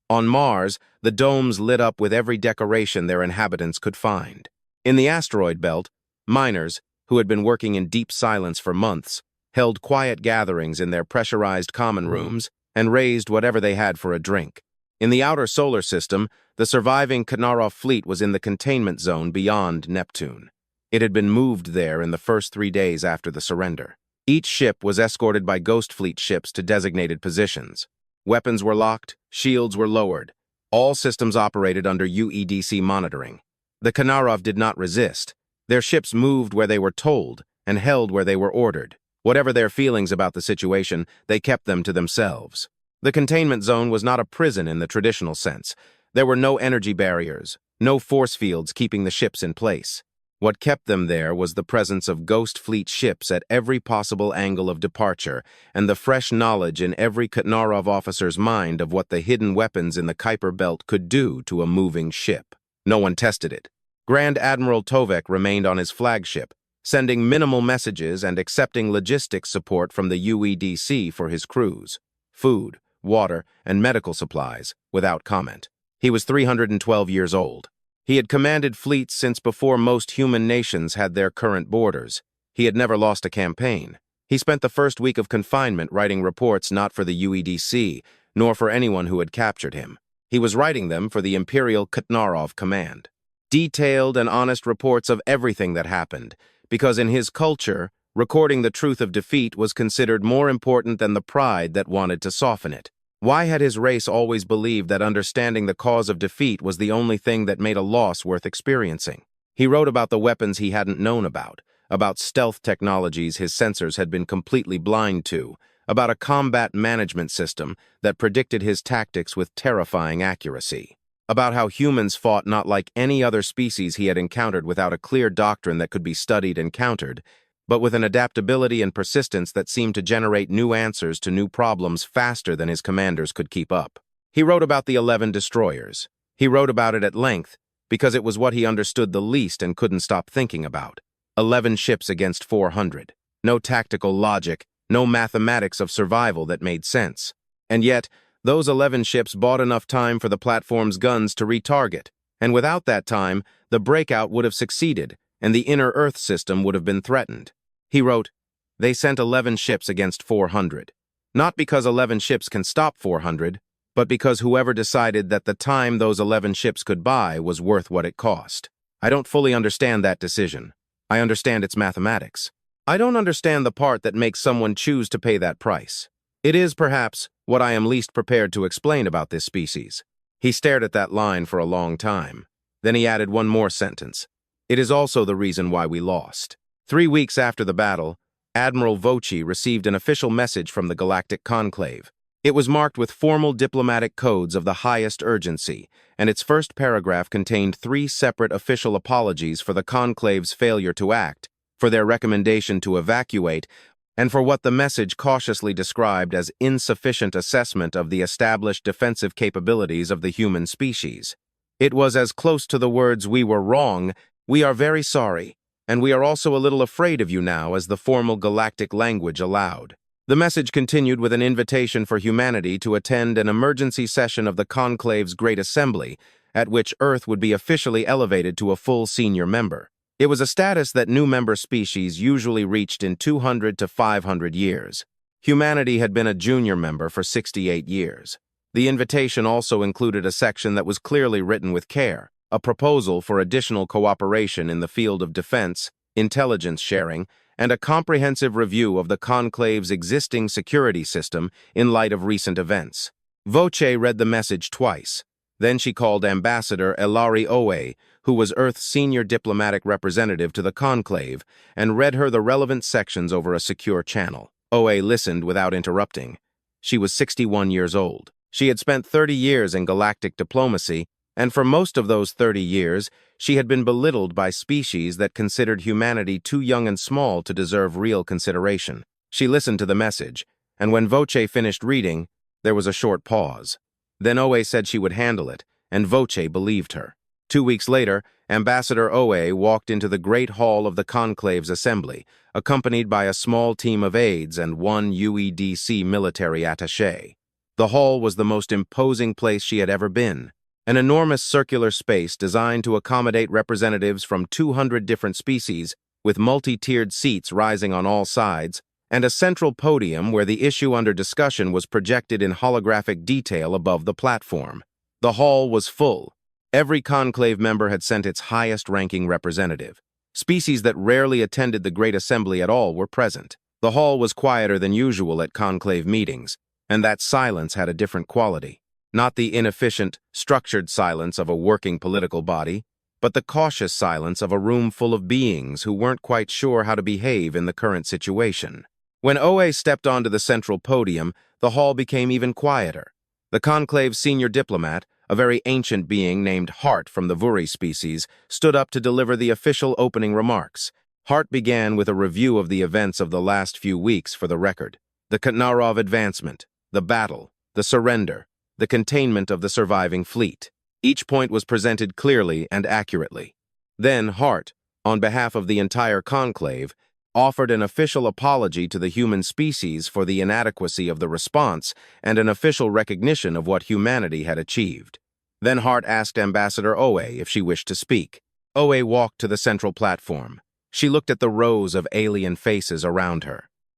On Mars, the domes lit up with every decoration their inhabitants could find. In the asteroid belt, miners, who had been working in deep silence for months, held quiet gatherings in their pressurized common rooms and raised whatever they had for a drink. In the outer solar system, the surviving Ktnarov fleet was in the containment zone beyond Neptune. It had been moved there in the first 3 days after the surrender. Each ship was escorted by Ghost Fleet ships to designated positions. Weapons were locked, shields were lowered. All systems operated under UEDC monitoring. The Ktnarov did not resist. Their ships moved where they were told and held where they were ordered. Whatever their feelings about the situation, they kept them to themselves. The containment zone was not a prison in the traditional sense. There were no energy barriers, no force fields keeping the ships in place. What kept them there was the presence of Ghost Fleet ships at every possible angle of departure and the fresh knowledge in every Ktnarov officer's mind of what the hidden weapons in the Kuiper Belt could do to a moving ship. No one tested it. Grand Admiral Tovek remained on his flagship, sending minimal messages and accepting logistics support from the UEDC for his crews. Food, water, and medical supplies, without comment. He was 312 years old. He had commanded fleets since before most human nations had their current borders. He had never lost a campaign. He spent the first week of confinement writing reports not for the UEDC, nor for anyone who had captured him. He was writing them for the Imperial Ktnarov Command. Detailed and honest reports of everything that happened, because in his culture, recording the truth of defeat was considered more important than the pride that wanted to soften it. Why had his race always believed that understanding the cause of defeat was the only thing that made a loss worth experiencing? He wrote about the weapons he hadn't known about stealth technologies his sensors had been completely blind to, about a combat management system that predicted his tactics with terrifying accuracy, about how humans fought not like any other species he had encountered without a clear doctrine that could be studied and countered, but with an adaptability and persistence that seemed to generate new answers to new problems faster than his commanders could keep up. He wrote about the 11 destroyers. He wrote about it at length, because it was what he understood the least and couldn't stop thinking about. 11 ships against 400. No tactical logic, no mathematics of survival that made sense. And yet, those 11 ships bought enough time for the platform's guns to retarget, and without that time, the breakout would have succeeded, and the inner Earth system would have been threatened. He wrote, "They sent 11 ships against 400. Not because 11 ships can stop 400, but because whoever decided that the time those 11 ships could buy was worth what it cost. I don't fully understand that decision. I understand its mathematics. I don't understand the part that makes someone choose to pay that price. It is, perhaps, what I am least prepared to explain about this species." He stared at that line for a long time. Then he added one more sentence. "It is also the reason why we lost." 3 weeks after the battle, Admiral Voce received an official message from the Galactic Conclave. It was marked with formal diplomatic codes of the highest urgency, and its first paragraph contained 3 separate official apologies for the Conclave's failure to act, for their recommendation to evacuate, and for what the message cautiously described as insufficient assessment of the established defensive capabilities of the human species. It was as close to the words "we were wrong," "we are very sorry," and "we are also a little afraid of you now," as the formal galactic language allowed. The message continued with an invitation for humanity to attend an emergency session of the Conclave's Great Assembly, at which Earth would be officially elevated to a full senior member. It was a status that new member species usually reached in 200 to 500 years. Humanity had been a junior member for 68 years. The invitation also included a section that was clearly written with care, a proposal for additional cooperation in the field of defense, intelligence sharing, and a comprehensive review of the Conclave's existing security system in light of recent events. Voce read the message twice. Then she called Ambassador Elari Oe, who was Earth's senior diplomatic representative to the Conclave, and read her the relevant sections over a secure channel. Oe listened without interrupting. She was 61 years old. She had spent 30 years in galactic diplomacy, and for most of those 30 years, she had been belittled by species that considered humanity too young and small to deserve real consideration. She listened to the message, and when Voce finished reading, there was a short pause. Then Oe said she would handle it, and Voce believed her. 2 weeks later, Ambassador Oe walked into the Great Hall of the Conclave's assembly, accompanied by a small team of aides and one UEDC military attaché. The hall was the most imposing place she had ever been. An enormous circular space designed to accommodate representatives from 200 different species, with multi-tiered seats rising on all sides, and a central podium where the issue under discussion was projected in holographic detail above the platform. The hall was full. Every conclave member had sent its highest-ranking representative. Species that rarely attended the Great Assembly at all were present. The hall was quieter than usual at conclave meetings, and that silence had a different quality. Not the inefficient, structured silence of a working political body, but the cautious silence of a room full of beings who weren't quite sure how to behave in the current situation. When Oe stepped onto the central podium, the hall became even quieter. The conclave's senior diplomat, a very ancient being named Hart from the Vuri species, stood up to deliver the official opening remarks. Hart began with a review of the events of the last few weeks for the record. The Ktnarov advancement, the battle, the surrender, the containment of the surviving fleet. Each point was presented clearly and accurately. Then Hart, on behalf of the entire conclave, offered an official apology to the human species for the inadequacy of the response and an official recognition of what humanity had achieved. Then Hart asked Ambassador Oe if she wished to speak. Oe walked to the central platform. She looked at the rows of alien faces around her.